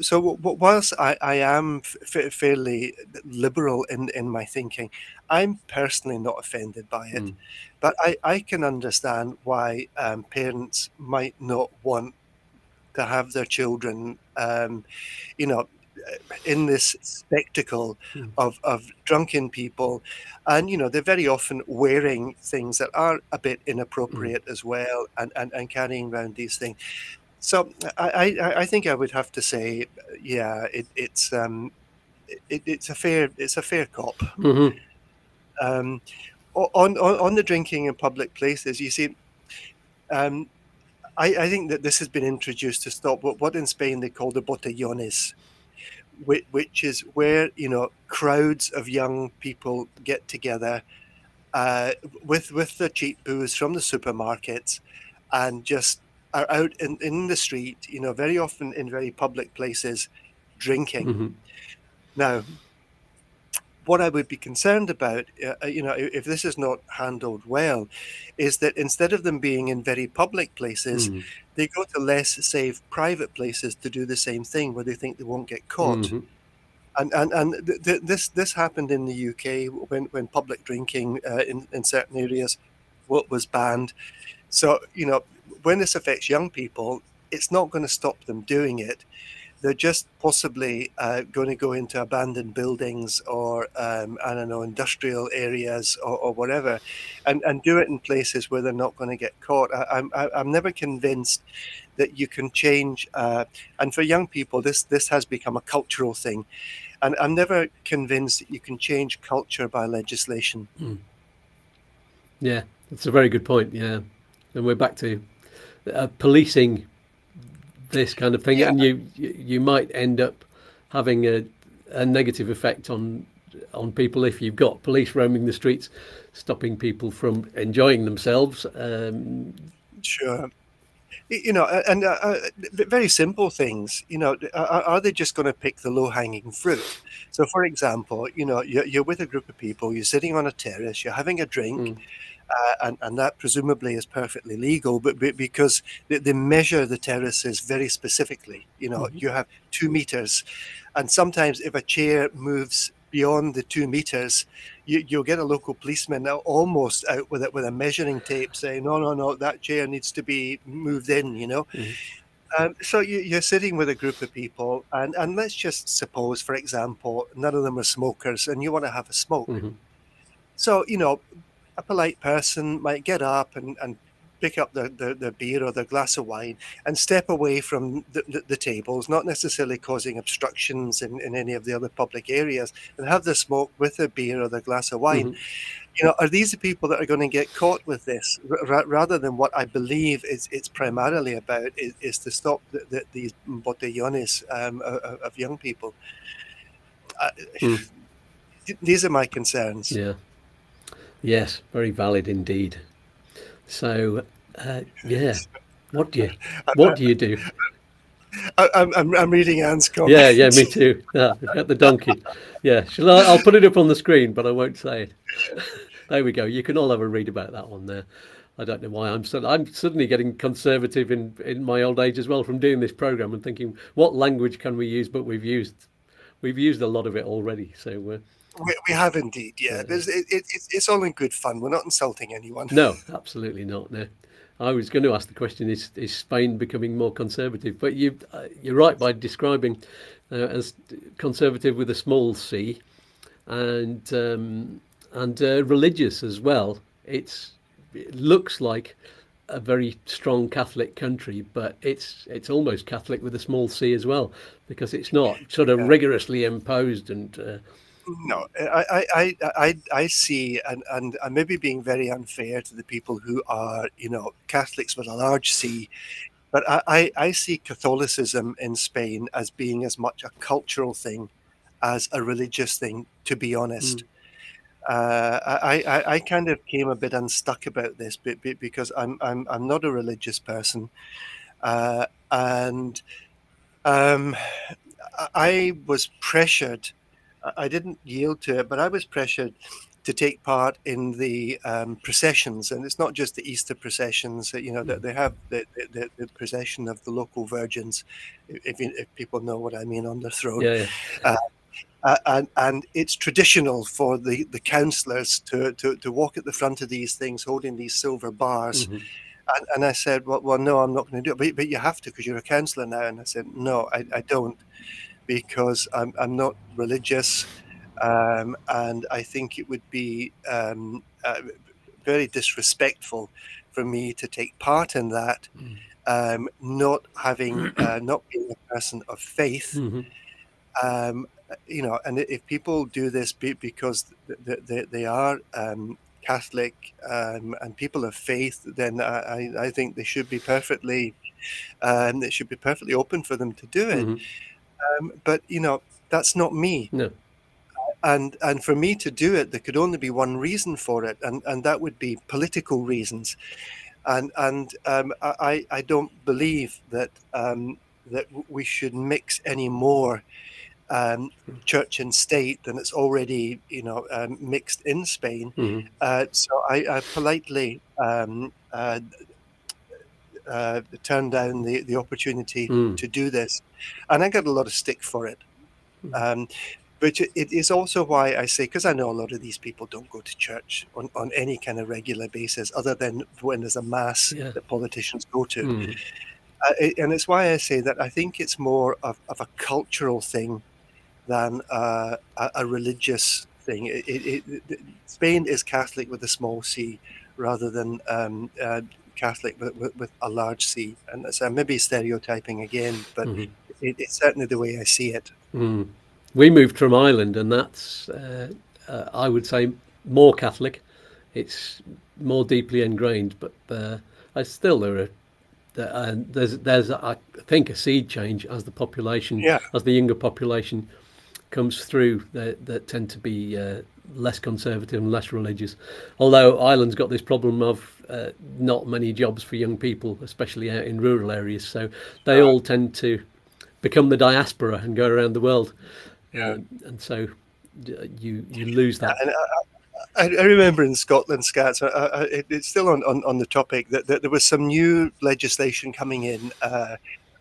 Speaker 2: so whilst I am fairly liberal in my thinking, I'm personally not offended by it,
Speaker 1: Mm.
Speaker 2: but I can understand why parents might not want to have their children, you know, in this spectacle
Speaker 1: Mm.
Speaker 2: of drunken people, and they're very often wearing things that are a bit
Speaker 1: Mm.
Speaker 2: inappropriate as well, and carrying around these things. So I think I would have to say, yeah, it's a fair cop.
Speaker 1: Mm-hmm.
Speaker 2: Um, on the drinking in public places, you see, um, I think that this has been introduced to stop what in Spain they call the botellones, which is where crowds of young people get together uh, with the cheap booze from the supermarkets, and just are out in the street, very often in very public places, drinking.
Speaker 1: Mm-hmm.
Speaker 2: Now, what I would be concerned about, if this is not handled well, is that instead of them being in very public places,
Speaker 1: Mm-hmm.
Speaker 2: they go to less safe private places to do the same thing where they think they won't get caught.
Speaker 1: Mm-hmm.
Speaker 2: And this happened in the UK when public drinking in certain areas was banned. So when this affects young people, it's not going to stop them doing it. They're just possibly going to go into abandoned buildings, or I don't know, industrial areas, or whatever, and do it in places where they're not going to get caught. I'm never convinced that you can change. And for young people, this has become a cultural thing, and I'm never convinced that you can change culture by legislation.
Speaker 1: Mm. Yeah. It's a very good point. Yeah, and we're back to policing this kind of thing,
Speaker 2: Yeah,
Speaker 1: and you might end up having a negative effect on people if you've got police roaming the streets, stopping people from enjoying themselves.
Speaker 2: sure. You know, and very simple things. You know, are they just going to pick the low-hanging fruit? So, for example, you know, you're with a group of people, you're sitting on a terrace, you're having a drink,
Speaker 1: Mm,
Speaker 2: and that presumably is perfectly legal, but because they measure the terraces very specifically. You know,
Speaker 1: mhm,
Speaker 2: you have 2 meters, and sometimes if a chair moves beyond the 2 meters, you'll get a local policeman almost out with a measuring tape saying, no, no, no, that chair needs to be moved in, you know.
Speaker 1: mhm,
Speaker 2: So you're sitting with a group of people, and let's just suppose, for example, none of them are smokers, and you want to have a smoke.
Speaker 1: mhm,
Speaker 2: So, you know, a polite person might get up and pick up their beer or their glass of wine and step away from the tables, not necessarily causing obstructions in any of the other public areas, and have their smoke with their beer or their glass of wine.
Speaker 1: mhm,
Speaker 2: You know, are these the people that are going to get caught with this, rather than what I believe it's primarily about is to stop these botellones of young people? Uh,
Speaker 1: mm.
Speaker 2: these are my concerns.
Speaker 1: Yeah. Yes. Very valid indeed. So, yeah. What do you what do you do?
Speaker 2: I'm reading Anne's
Speaker 1: Yeah, yeah,
Speaker 2: comments.
Speaker 1: me too. Yeah, at the donkey. Yeah, I'll put it up on the screen, but I won't say it. There we go. You can all have a read about that one there. I don't know why I'm suddenly getting conservative in my old age as well from doing this program and thinking what language can we use, but we've used a lot of it already. So
Speaker 2: We have indeed, yeah.
Speaker 1: uh,
Speaker 2: But it's all in good fun. We're not insulting anyone.
Speaker 1: no, absolutely not. No, I was going to ask the question: Is Spain becoming more conservative? But you're right by describing as conservative with a small c, and religious as well. It looks like a very strong Catholic country, but it's almost Catholic with a small c as well, because it's not sort of
Speaker 2: Yeah.
Speaker 1: rigorously imposed and
Speaker 2: No, I see, and I may be being very unfair to the people who are, you know, Catholics with a large C, but I see Catholicism in Spain as being as much a cultural thing as a religious thing, to be honest.
Speaker 1: mm,
Speaker 2: I kind of came a bit unstuck about this because I'm not a religious person, and um, I was pressured. I didn't yield to it, but I was pressured to take part in the processions, and it's not just the Easter processions. You know that
Speaker 1: mm.
Speaker 2: they have the procession of the local virgins, if people know what I mean, on their throne.
Speaker 1: Yeah, yeah.
Speaker 2: Uh, and it's traditional for the councillors to walk at the front of these things holding these silver bars.
Speaker 1: Hmm.
Speaker 2: And I said, well, no, I'm not going to do it. But you have to because you're a councillor now. And I said, no, I don't, because I'm not religious. And I think it would be very disrespectful for me to take part in that, not having, not being a person of faith.
Speaker 1: Hmm.
Speaker 2: Um, you know, and if people do this because they are Catholic and people of faith, then I think they should be perfectly open for them to do it.
Speaker 1: Hmm.
Speaker 2: But you know, that's not me.
Speaker 1: No.
Speaker 2: And for me to do it, there could only be one reason for it, and that would be political reasons. And I don't believe that we should mix any more church and state than it's already, you know, mixed in Spain.
Speaker 1: Hmm.
Speaker 2: So I politely turned down the opportunity
Speaker 1: Mm.
Speaker 2: to do this, and I got a lot of stick for it. Um, but it is also why I say, because I know a lot of these people don't go to church on any kind of regular basis, other than when there's a mass
Speaker 1: Yeah.
Speaker 2: that politicians go to.
Speaker 1: Mm.
Speaker 2: And it's why I say that I think it's more of a cultural thing than a religious thing. Spain is Catholic with a small c rather than Catholic with a large C. And that's maybe stereotyping again, but
Speaker 1: Hmm.
Speaker 2: it's certainly the way I see it.
Speaker 1: Mm. We moved from Ireland, and that's I would say more Catholic. it's more deeply ingrained. But I still there's I think a seed change as the population,
Speaker 2: Yeah.
Speaker 1: as the younger population comes through, that tend to be less conservative and less religious. Although Ireland's got this problem of not many jobs for young people, especially out in rural areas, so they all tend to become the diaspora and go around the world,
Speaker 2: Yeah.
Speaker 1: and so you lose that.
Speaker 2: And I remember in Scotland, Scats, it's still on the topic, that there was some new legislation coming in,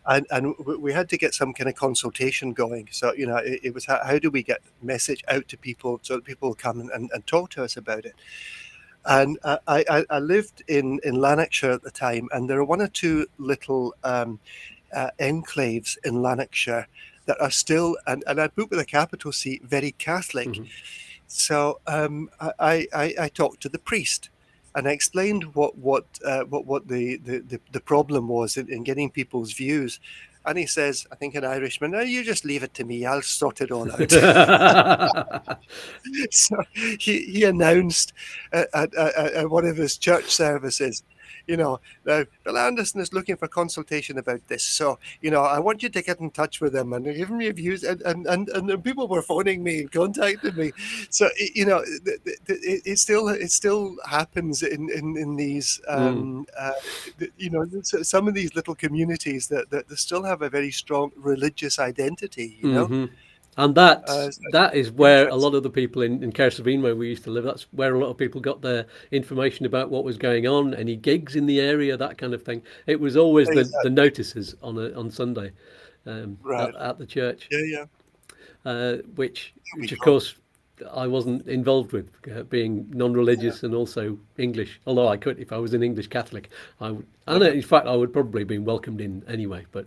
Speaker 2: and we had to get some kind of consultation going. So, it was how do we get message out to people so that people will come and talk to us about it. And I lived in Lanarkshire at the time, and there are one or two little enclaves in Lanarkshire that are still, and I put with a capital C, very Catholic.
Speaker 1: Mm-hmm.
Speaker 2: So I talked to the priest, and I explained what the problem was in getting people's views. And he says, I think an Irishman, "No, you just leave it to me. I'll sort it all out." So he announced at one of his church services, Bill Anderson is looking for consultation about this. So, I want you to get in touch with him and give me views. And people were phoning me and contacting me. So, it still happens in these, some of these little communities that still have a very strong religious identity,
Speaker 1: Mm-hmm. And that is where a
Speaker 2: Interesting.
Speaker 1: lot of the people in Kersavín, where we used to live, that's where a lot of people got their information about what was going on, any gigs in the area, that kind of thing. It was always the notices on Sunday
Speaker 2: Right.
Speaker 1: at the church,
Speaker 2: Yeah.
Speaker 1: which
Speaker 2: We
Speaker 1: of
Speaker 2: go.
Speaker 1: course I wasn't involved with, being non-religious and also English. Although I could, if I was an English Catholic, I would. And in fact, I would probably have been welcomed in anyway. But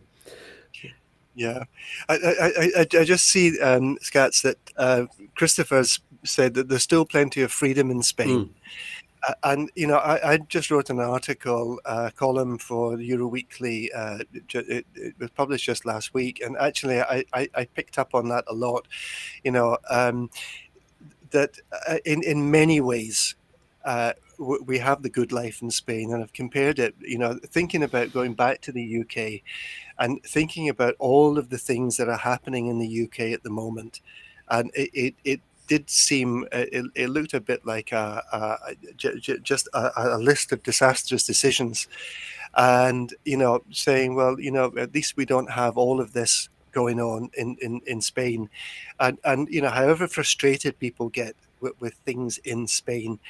Speaker 2: Yeah, I just see, Scats, that Christopher's said that there's still plenty of freedom in Spain. And I just wrote an article, column for the Euro Weekly. It was published just last week, and actually I picked up on that a lot. That in many ways, we have the good life in Spain, and I've compared it. Thinking about going back to the UK and thinking about all of the things that are happening in the UK at the moment, and it did seem, it looked a bit like just a list of disastrous decisions, and saying, well, at least we don't have all of this going on in Spain, and however frustrated people get with things in Spain,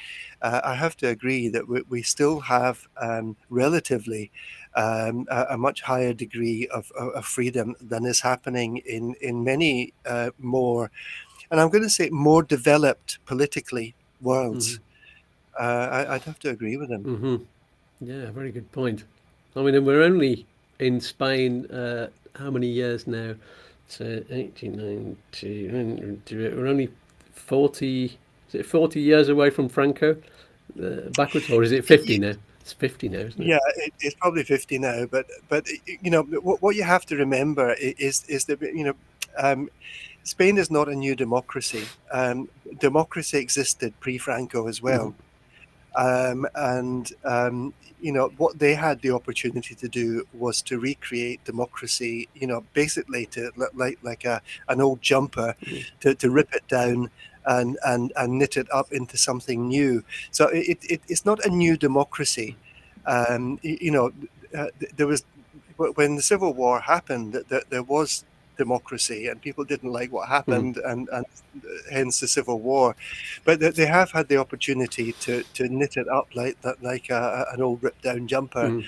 Speaker 2: I have to agree that we still have, relatively, a much higher degree of freedom than is happening in many more, and I'm going to say more developed politically worlds. I'd have to agree with him.
Speaker 1: mm-hmm. Yeah, very good point. I mean, and we're only in Spain how many years now? So 1890. We're only 40. Is it 40 years away from Franco backwards, or is it 50 now? It's 50 now, isn't it?
Speaker 2: Yeah, it's probably 50 now, but what you have to remember is that Spain is not a new democracy. Democracy existed pre-Franco as well. What they had the opportunity to do was to recreate democracy, basically to like an old jumper, to rip it down and knit it up into something new. So it's not a new democracy. There was, when the Civil War happened, that there was democracy, and people didn't like what happened, and hence the Civil War. But they have had the opportunity to knit it up like that, like an old ripped down jumper.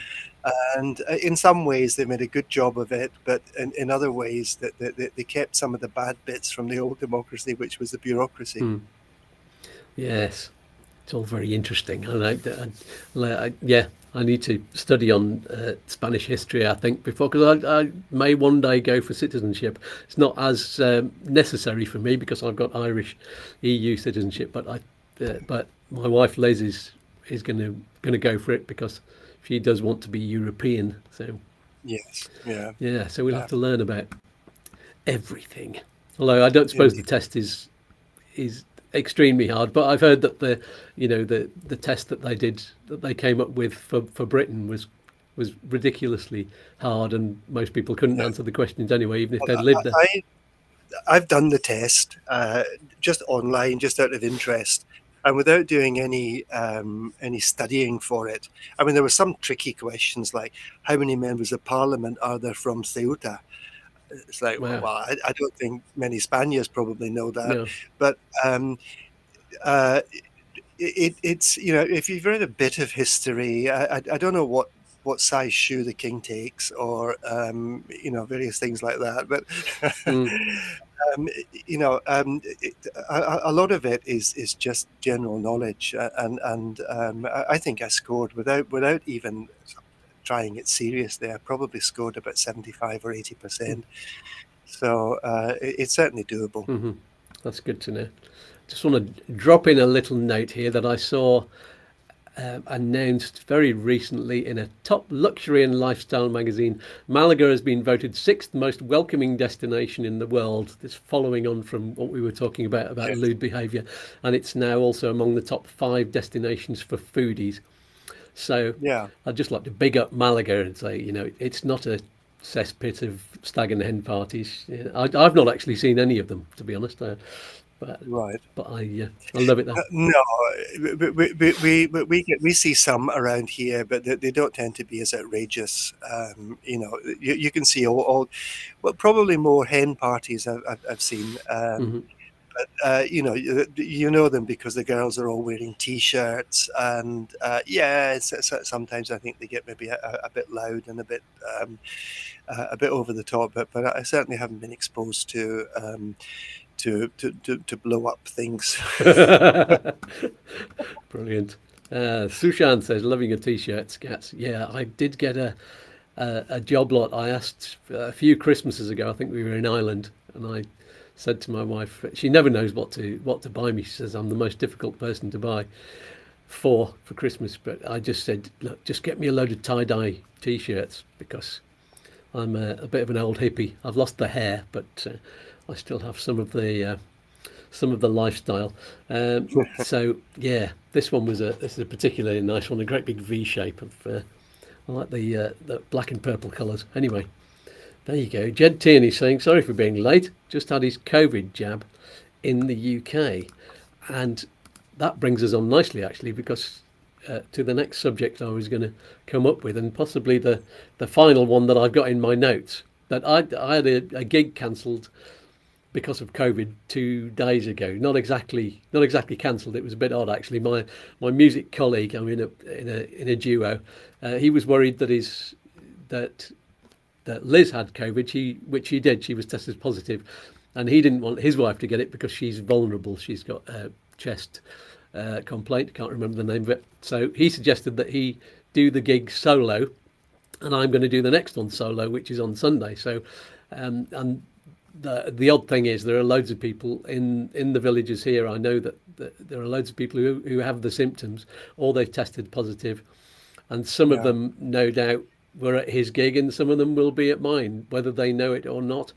Speaker 2: And in some ways they made a good job of it, but in other ways that they kept some of the bad bits from the old democracy, which was the bureaucracy.
Speaker 1: Yes, it's all very interesting. I like that. Yeah, I need to study on Spanish history, I think, before, because I may one day go for citizenship. It's not as necessary for me because I've got Irish EU citizenship, but my wife Liz is going to go for it because she does want to be European. So
Speaker 2: Yes,
Speaker 1: yeah. So we'll have to learn about everything. Although I don't suppose the test is extremely hard. But I've heard that the test that they came up with for Britain was ridiculously hard, and most people couldn't
Speaker 2: Yeah.
Speaker 1: answer the questions anyway, even if
Speaker 2: Well,
Speaker 1: they'd lived there.
Speaker 2: I've done the test just online, just out of interest, and without doing any studying for it. I mean, there were some tricky questions like how many members of parliament are there from Ceuta? It's like, well,
Speaker 1: Wow.
Speaker 2: I don't think many Spaniards probably know that,
Speaker 1: No.
Speaker 2: but uh, it's if you've read a bit of history, I don't know what size shoe the king takes, or various things like that, but
Speaker 1: Mm.
Speaker 2: a lot of it is just general knowledge, and I think I scored without even trying it seriously. I probably scored about 75 or 80%. So it's certainly doable.
Speaker 1: Hmm. That's good to know. Just want to drop in a little note here that I saw announced very recently in a top luxury and lifestyle magazine. Malaga has been voted sixth most welcoming destination in the world. This following on from what we were talking about
Speaker 2: Yes.
Speaker 1: lewd behaviour, and it's now also among the top 5 destinations for foodies. So
Speaker 2: Yeah.
Speaker 1: I'd just like to big up Malaga and say, it's not a cesspit of stag and hen parties. I've not actually seen any of them, to be honest. But
Speaker 2: Right.
Speaker 1: I love it though.
Speaker 2: No, we see some around here, but they don't tend to be as outrageous. You can see well, probably more hen parties I've seen.
Speaker 1: Hmm.
Speaker 2: You know them because the girls are all wearing T-shirts, and sometimes I think they get maybe a bit loud and a bit over the top. But I certainly haven't been exposed to blow up things.
Speaker 1: Brilliant. Sushan says, loving your t-shirt, Scats. Yeah, I did get a job lot. I asked a few Christmases ago, I think we were in Ireland, and I said to my wife, she never knows what to buy me. She says I'm the most difficult person to buy for Christmas, but I just said, look, just get me a load of tie-dye t-shirts, because I'm a bit of an old hippie. I've lost the hair, but I still have some of the lifestyle. So yeah, this is a particularly nice one, a great big V shape of. I like the black and purple colours. Anyway, there you go. Jed Tierney saying, sorry for being late. Just had his COVID jab in the UK, and that brings us on nicely actually, because to the next subject I was going to come up with, and possibly the final one that I've got in my notes. That I had a gig cancelled because of COVID 2 days ago. Not exactly cancelled. It was a bit odd actually. My music colleague, I'm in a duo. He was worried that Liz had COVID. Which she did. She was tested positive, and he didn't want his wife to get it because she's vulnerable. She's got a chest complaint. Can't remember the name of it. So he suggested that he do the gig solo, and I'm going to do the next one solo, which is on Sunday. So, and the odd thing is there are loads of people in the villages here. I know that there are loads of people who have the symptoms, or they've tested positive, and some of them, no doubt, were at his gig, and some of them will be at mine, whether they know it or not.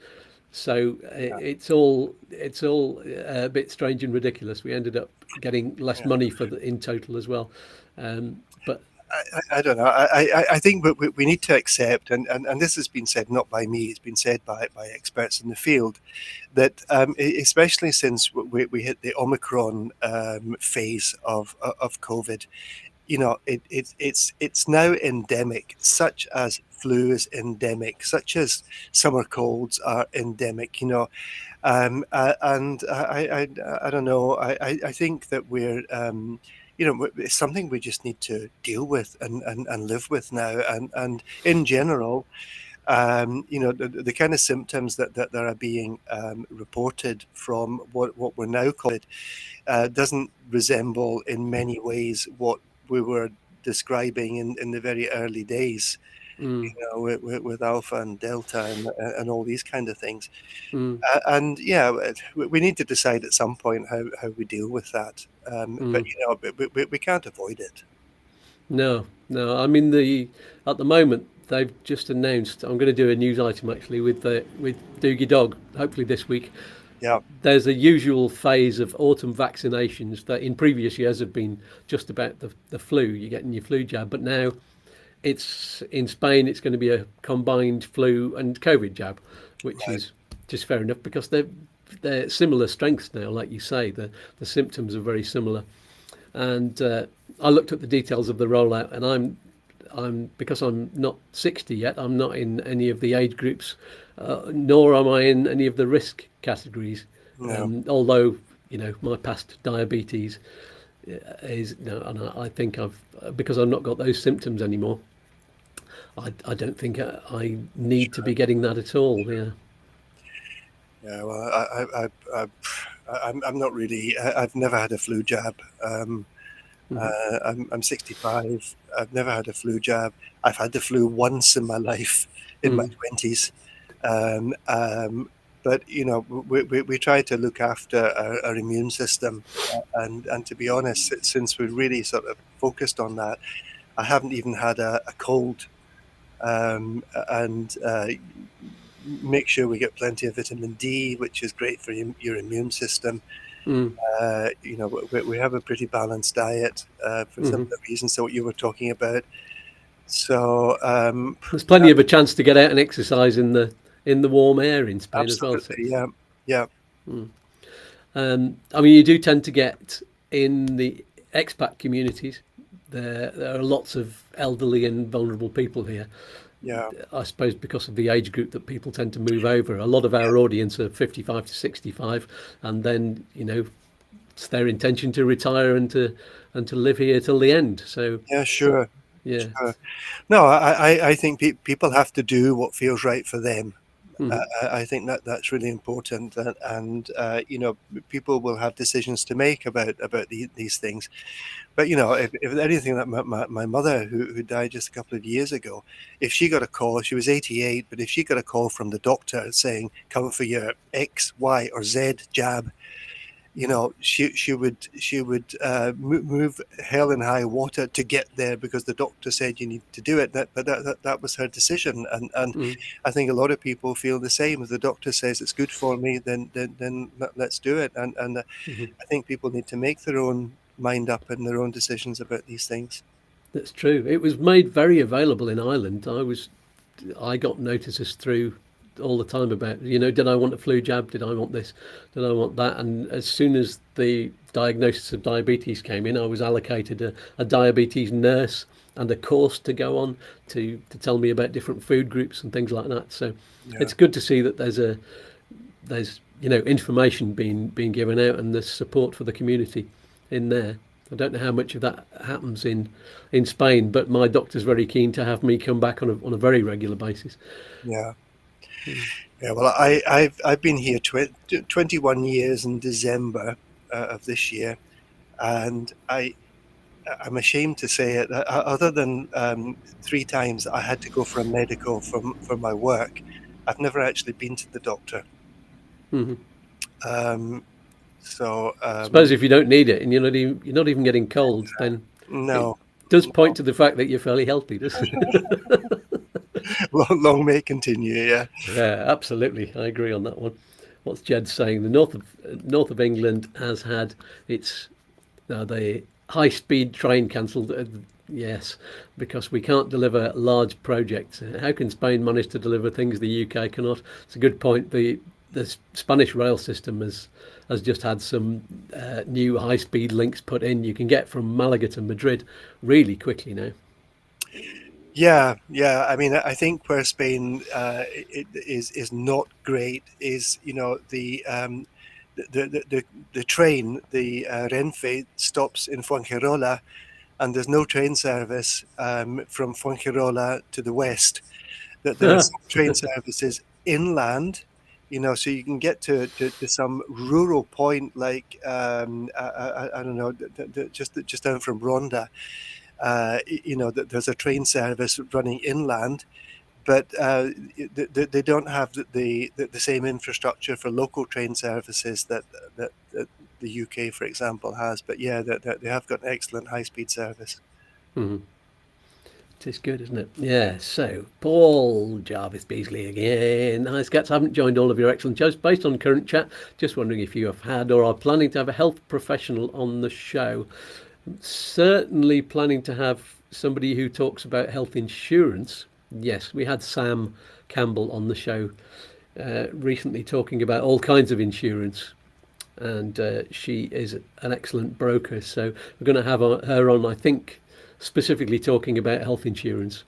Speaker 1: So it's all a bit strange and ridiculous. We ended up getting less money in total as well, but.
Speaker 2: I don't know. I think we need to accept, and this has been said not by me, it's been said by experts in the field, that especially since we hit the Omicron phase of COVID, it's now endemic, such as flu is endemic, such as summer colds are endemic. And I don't know. I think that we're it's something we just need to deal with and live with now. And in general, the kind of symptoms that are being reported from what we're now calling doesn't resemble in many ways what we were describing in the very early days, with Alpha and Delta and all these kind of things. And we need to decide at some point how we deal with that. But we can't avoid it.
Speaker 1: No. I mean, at the moment they've just announced. I'm going to do a news item actually with Doogie Dog, hopefully this week,
Speaker 2: Yeah.
Speaker 1: there's a usual phase of autumn vaccinations that in previous years have been just about the flu. You're getting your flu jab, but now it's in Spain. It's going to be a combined flu and COVID jab, which
Speaker 2: Right.
Speaker 1: is just fair enough because they're similar strengths now. Like you say, the symptoms are very similar. And I looked at the details of the rollout, and I'm because I'm not 60 yet. I'm not in any of the age groups, nor am I in any of the risk categories.
Speaker 2: No.
Speaker 1: Although my past diabetes is, and I think I've because I've not got those symptoms anymore. I don't think I need to
Speaker 2: Sure.
Speaker 1: be getting that at all. Yeah.
Speaker 2: Yeah. Well, I'm not really. I've never had a flu jab.
Speaker 1: Hmm.
Speaker 2: I'm 65. I've never had a flu jab. I've had the flu once in my life, in my
Speaker 1: Mm.
Speaker 2: 20s. Um, um, but we try to look after our immune system, and to be honest, since we're really sort of focused on that, I haven't even had a cold. And make sure we get plenty of vitamin D, which is great for your immune system.
Speaker 1: Mm.
Speaker 2: We have a pretty balanced diet for some
Speaker 1: Hmm.
Speaker 2: of the reasons that you were talking about. So
Speaker 1: There's plenty of a chance to get out and exercise in the warm air in Spain as well. So
Speaker 2: absolutely,
Speaker 1: it's,
Speaker 2: yeah, yeah,
Speaker 1: I mean, you do tend to get in the expat communities. There are lots of elderly and vulnerable people here.
Speaker 2: yeah,
Speaker 1: I suppose because of the age group that people tend to move over. A lot of our audience are 55 to 65, and then it's their intention to retire and to live here till the end. So
Speaker 2: yeah, sure,
Speaker 1: yeah.
Speaker 2: sure. No, I think people have to do what feels right for them.
Speaker 1: Hmm.
Speaker 2: I think that's really important, and people will have decisions to make about these things. But if anything, that my mother, who died just a couple of years ago, if she got a call, she was 88, but if she got a call from the doctor saying, "Come for your X, Y, or Z jab," she would move hell and high water to get there because the doctor said you need to do it. But that was her decision, and
Speaker 1: Hmm.
Speaker 2: I think a lot of people feel the same. If the doctor says it's good for me, then let's do it. And
Speaker 1: Hmm.
Speaker 2: I think people need to make their own mind up and their own decisions about these things.
Speaker 1: That's true. It was made very available in Ireland. I got notices through all the time about, did I want a flu jab? Did I want this? Did I want that? And as soon as the diagnosis of diabetes came in, I was allocated a diabetes nurse and a course to go on to tell me about different food groups and things like that. So
Speaker 2: Yeah,
Speaker 1: it's good to see that there's information being given out and there's support for the community in there. I don't know how much of that happens in Spain, but my doctor's very keen to have me come back on a very regular basis.
Speaker 2: yeah, yeah. Well, I've been here 21 years in December of this year, and I'm ashamed to say it. Other than 3 times I had to go for a medical for my work, I've never actually been to the doctor.
Speaker 1: Hmm.
Speaker 2: Um, so
Speaker 1: I suppose if you don't need it and you're not even getting colds, then it
Speaker 2: no,
Speaker 1: does point to the fact that you're fairly healthy, doesn't it?
Speaker 2: long may it continue. Yeah,
Speaker 1: Yeah, absolutely. I agree on that one. What's Jed saying? The north of England has had its the high speed train cancelled. Yes, because we can't deliver large projects. How can Spain manage to deliver things the UK cannot? It's a good point. The Spanish rail system has just had some new high speed links put in. You can get from Malaga to Madrid really quickly now.
Speaker 2: yeah, yeah. I mean, I think where Spain is not great is the train, the Renfe stops in Fuengirola, and there's no train service from Fuengirola to the west. That there are some train services inland, so you can get to some rural point like I don't know, just down from Ronda. That there's a train service running inland, but they don't have the same infrastructure for local train services that the UK, for example, has. But yeah, they have got an excellent high speed service.
Speaker 1: Mhm. It is good, isn't it? Yeah. So, Paul Jarvis Beasley again. Hi, Scats. Haven't joined all of your excellent shows. Based on current chat, just wondering if you have had or are planning to have a health professional on the show. Certainly planning to have somebody who talks about health insurance. Yes, we had Sam Campbell on the show recently talking about all kinds of insurance. And she is an excellent broker. So we're going to have her on, I think, specifically talking about health insurance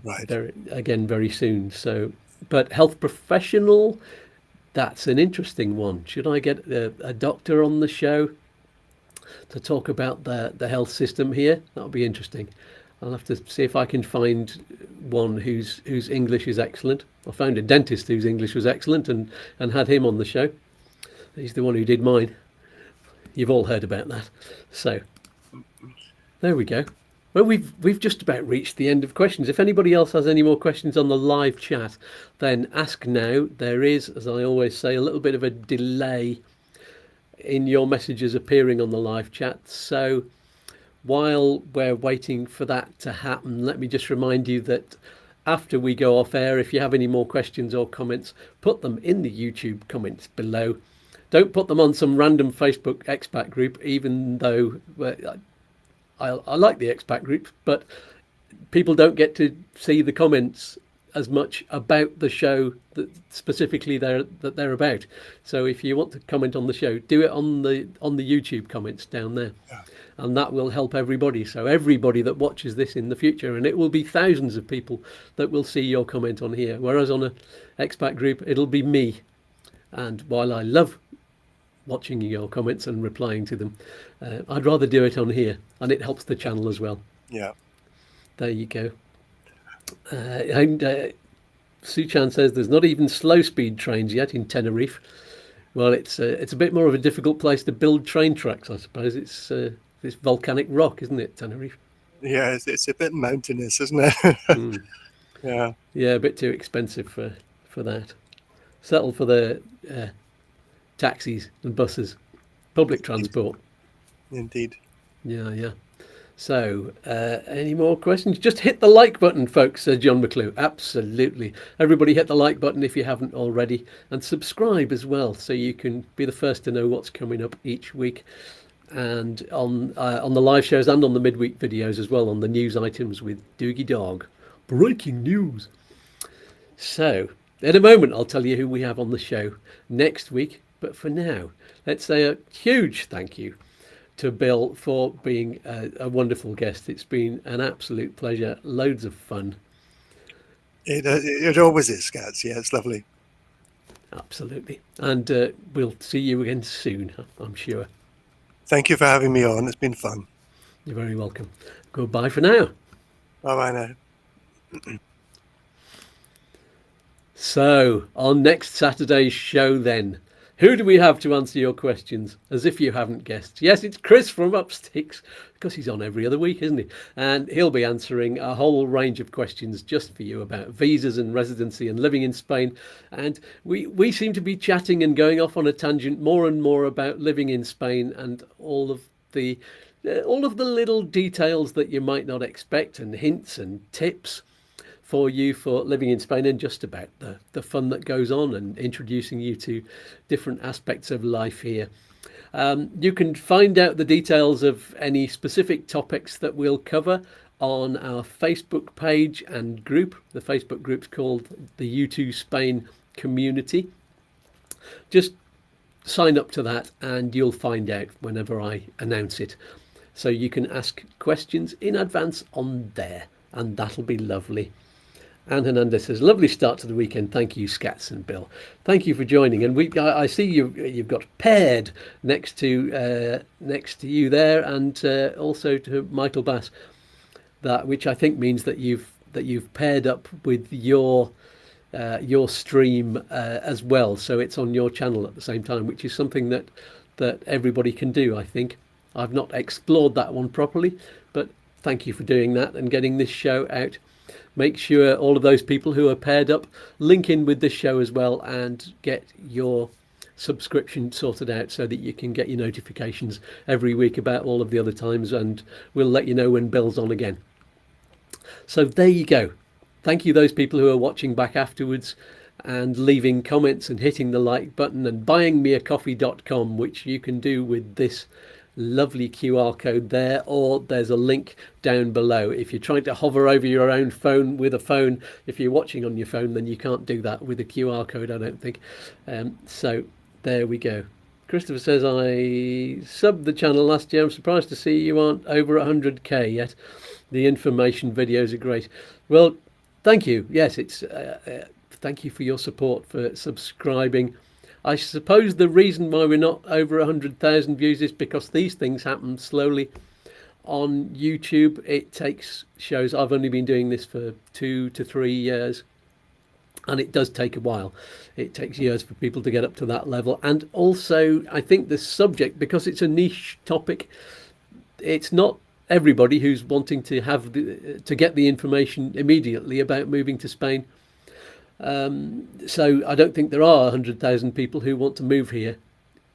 Speaker 2: Right.
Speaker 1: very soon. So, but health professional, that's an interesting one. Should I get a doctor on the show to talk about the health system here? That'll be interesting. I'll have to see if I can find one whose English is excellent. I found a dentist whose English was excellent and had him on the show. He's the one who did mine. You've all heard about that. So there we go. Well, we've just about reached the end of questions. If anybody else has any more questions on the live chat, then ask now. There is, as I always say, a little bit of a delay in your messages appearing on the live chat. So while we're waiting for that to happen, let me just remind you that after we go off air, if you have any more questions or comments, put them in the YouTube comments below. Don't put them on some random Facebook expat group, even though I like the expat group, but people don't get to see the comments as much about the show that specifically they're about. So if you want to comment on the show, do it on the YouTube comments down there.
Speaker 2: Yeah.
Speaker 1: And that will help everybody. So everybody that watches this in the future, and it will be thousands of people that will see your comment on here. Whereas on an expat group, it'll be me. And while I love watching your comments and replying to them, I'd rather do it on here, and it helps the channel as well.
Speaker 2: Yeah.
Speaker 1: There you go. And Suchan says there's not even slow speed trains yet in Tenerife. Well, it's a bit more of a difficult place to build train tracks, I suppose. It's volcanic rock, isn't it, Tenerife?
Speaker 2: Yeah, it's a bit mountainous, isn't it?
Speaker 1: Mm.
Speaker 2: Yeah.
Speaker 1: Yeah, a bit too expensive for that. Settle for the taxis and buses, public transport.
Speaker 2: Indeed.
Speaker 1: Yeah. So, any more questions? Just hit the like button, folks, said John McClue. Absolutely. Everybody hit the like button if you haven't already, and subscribe as well, so you can be the first to know what's coming up each week, and on the live shows and on the midweek videos as well, on the news items with Doogie Dog. Breaking news. So, in a moment, I'll tell you who we have on the show next week. But for now, let's say a huge thank you to Bill for being a wonderful guest. It's been an absolute pleasure. Loads of fun.
Speaker 2: It always is, Scats. Yeah, it's lovely.
Speaker 1: Absolutely. And we'll see you again soon, I'm sure.
Speaker 2: Thank you for having me on. It's been fun.
Speaker 1: You're very welcome. Goodbye for now.
Speaker 2: Bye-bye now.
Speaker 1: So, on next Saturday's show then, who do we have to answer your questions? As if you haven't guessed. Yes, it's Chris from Upsticks, because he's on every other week, isn't he? And he'll be answering a whole range of questions just for you about visas and residency and living in Spain. And we seem to be chatting and going off on a tangent more and more about living in Spain and all of the little details that you might not expect, and hints and tips for you for living in Spain, and just about the fun that goes on, and introducing you to different aspects of life here. You can find out the details of any specific topics that we'll cover on our Facebook page and group. The Facebook group's called the YouTooSpain community. Just sign up to that and you'll find out whenever I announce it. So you can ask questions in advance on there, and that'll be lovely. Anne Hernandez says, lovely start to the weekend. Thank you, Scats and Bill. Thank you for joining. And I see you've got paired next to you there, and also to Michael Bass, which I think means that you've paired up with your stream as well. So it's on your channel at the same time, which is something that everybody can do, I think. I've not explored that one properly, but thank you for doing that and getting this show out. Make sure all of those people who are paired up link in with this show as well, and get your subscription sorted out so that you can get your notifications every week about all of the other times, and we'll let you know when Bill's on again. So there you go. Thank you those people who are watching back afterwards and leaving comments and hitting the like button and buyingmeacoffee.com, which you can do with this lovely QR code there, or there's a link down below. If you're trying to hover over your own phone with a phone, if you're watching on your phone, then you can't do that with a QR code, I don't think. So there we go. Christopher says, I subbed the channel last year. I'm surprised to see you aren't over 100k yet. The information videos are great. Well, thank you. Yes, it's thank you for your support, for subscribing. I suppose the reason why we're not over 100,000 views is because these things happen slowly on YouTube. It takes shows. I've only been doing this for 2 to 3 years, and it does take a while. It takes years for people to get up to that level. And also, I think the subject, because it's a niche topic, it's not everybody who's wanting to have to get the information immediately about moving to Spain. So I don't think there are 100,000 people who want to move here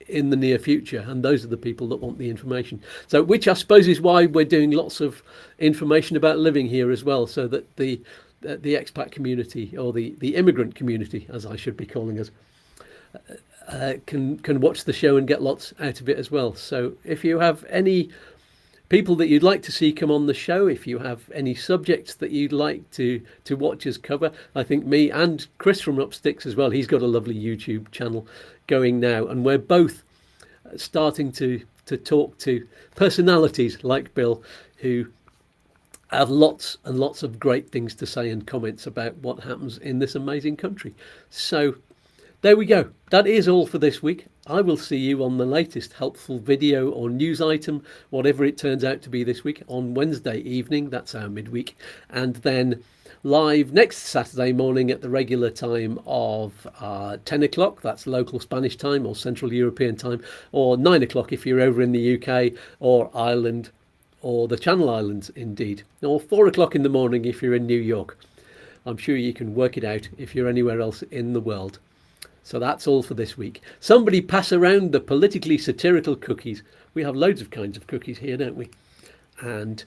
Speaker 1: in the near future, and those are the people that want the information. So, which I suppose is why we're doing lots of information about living here as well, so that the expat community, or the immigrant community, as I should be calling us, can watch the show and get lots out of it as well. So if you have any people that you'd like to see come on the show, if you have any subjects that you'd like to watch us cover, I think me and Chris from Upsticks as well, he's got a lovely YouTube channel going now, and we're both starting to talk to personalities like Bill, who have lots and lots of great things to say and comments about what happens in this amazing country. So there we go. That is all for this week. I will see you on the latest helpful video or news item, whatever it turns out to be this week, on Wednesday evening. That's our midweek. And then live next Saturday morning at the regular time of 10 o'clock. That's local Spanish time or Central European time, or 9 o'clock if you're over in the UK or Ireland or the Channel Islands, indeed, or 4 o'clock in the morning if you're in New York. I'm sure you can work it out if you're anywhere else in the world. So that's all for this week. Somebody pass around the politically satirical cookies. We have loads of kinds of cookies here, don't we? And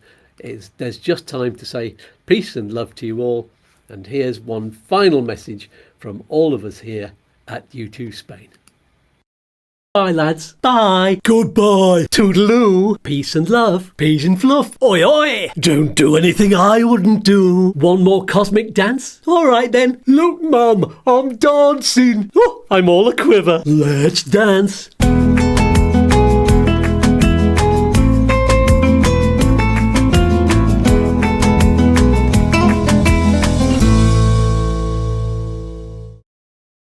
Speaker 1: there's just time to say peace and love to you all. And here's one final message from all of us here at YouTooSpain. Bye, lads. Bye. Goodbye. Toodaloo. Peace and love. Peas and fluff. Oi, oi. Don't do anything I wouldn't do. One more cosmic dance? All right, then. Look, Mum, I'm dancing. Oh, I'm all a quiver. Let's dance.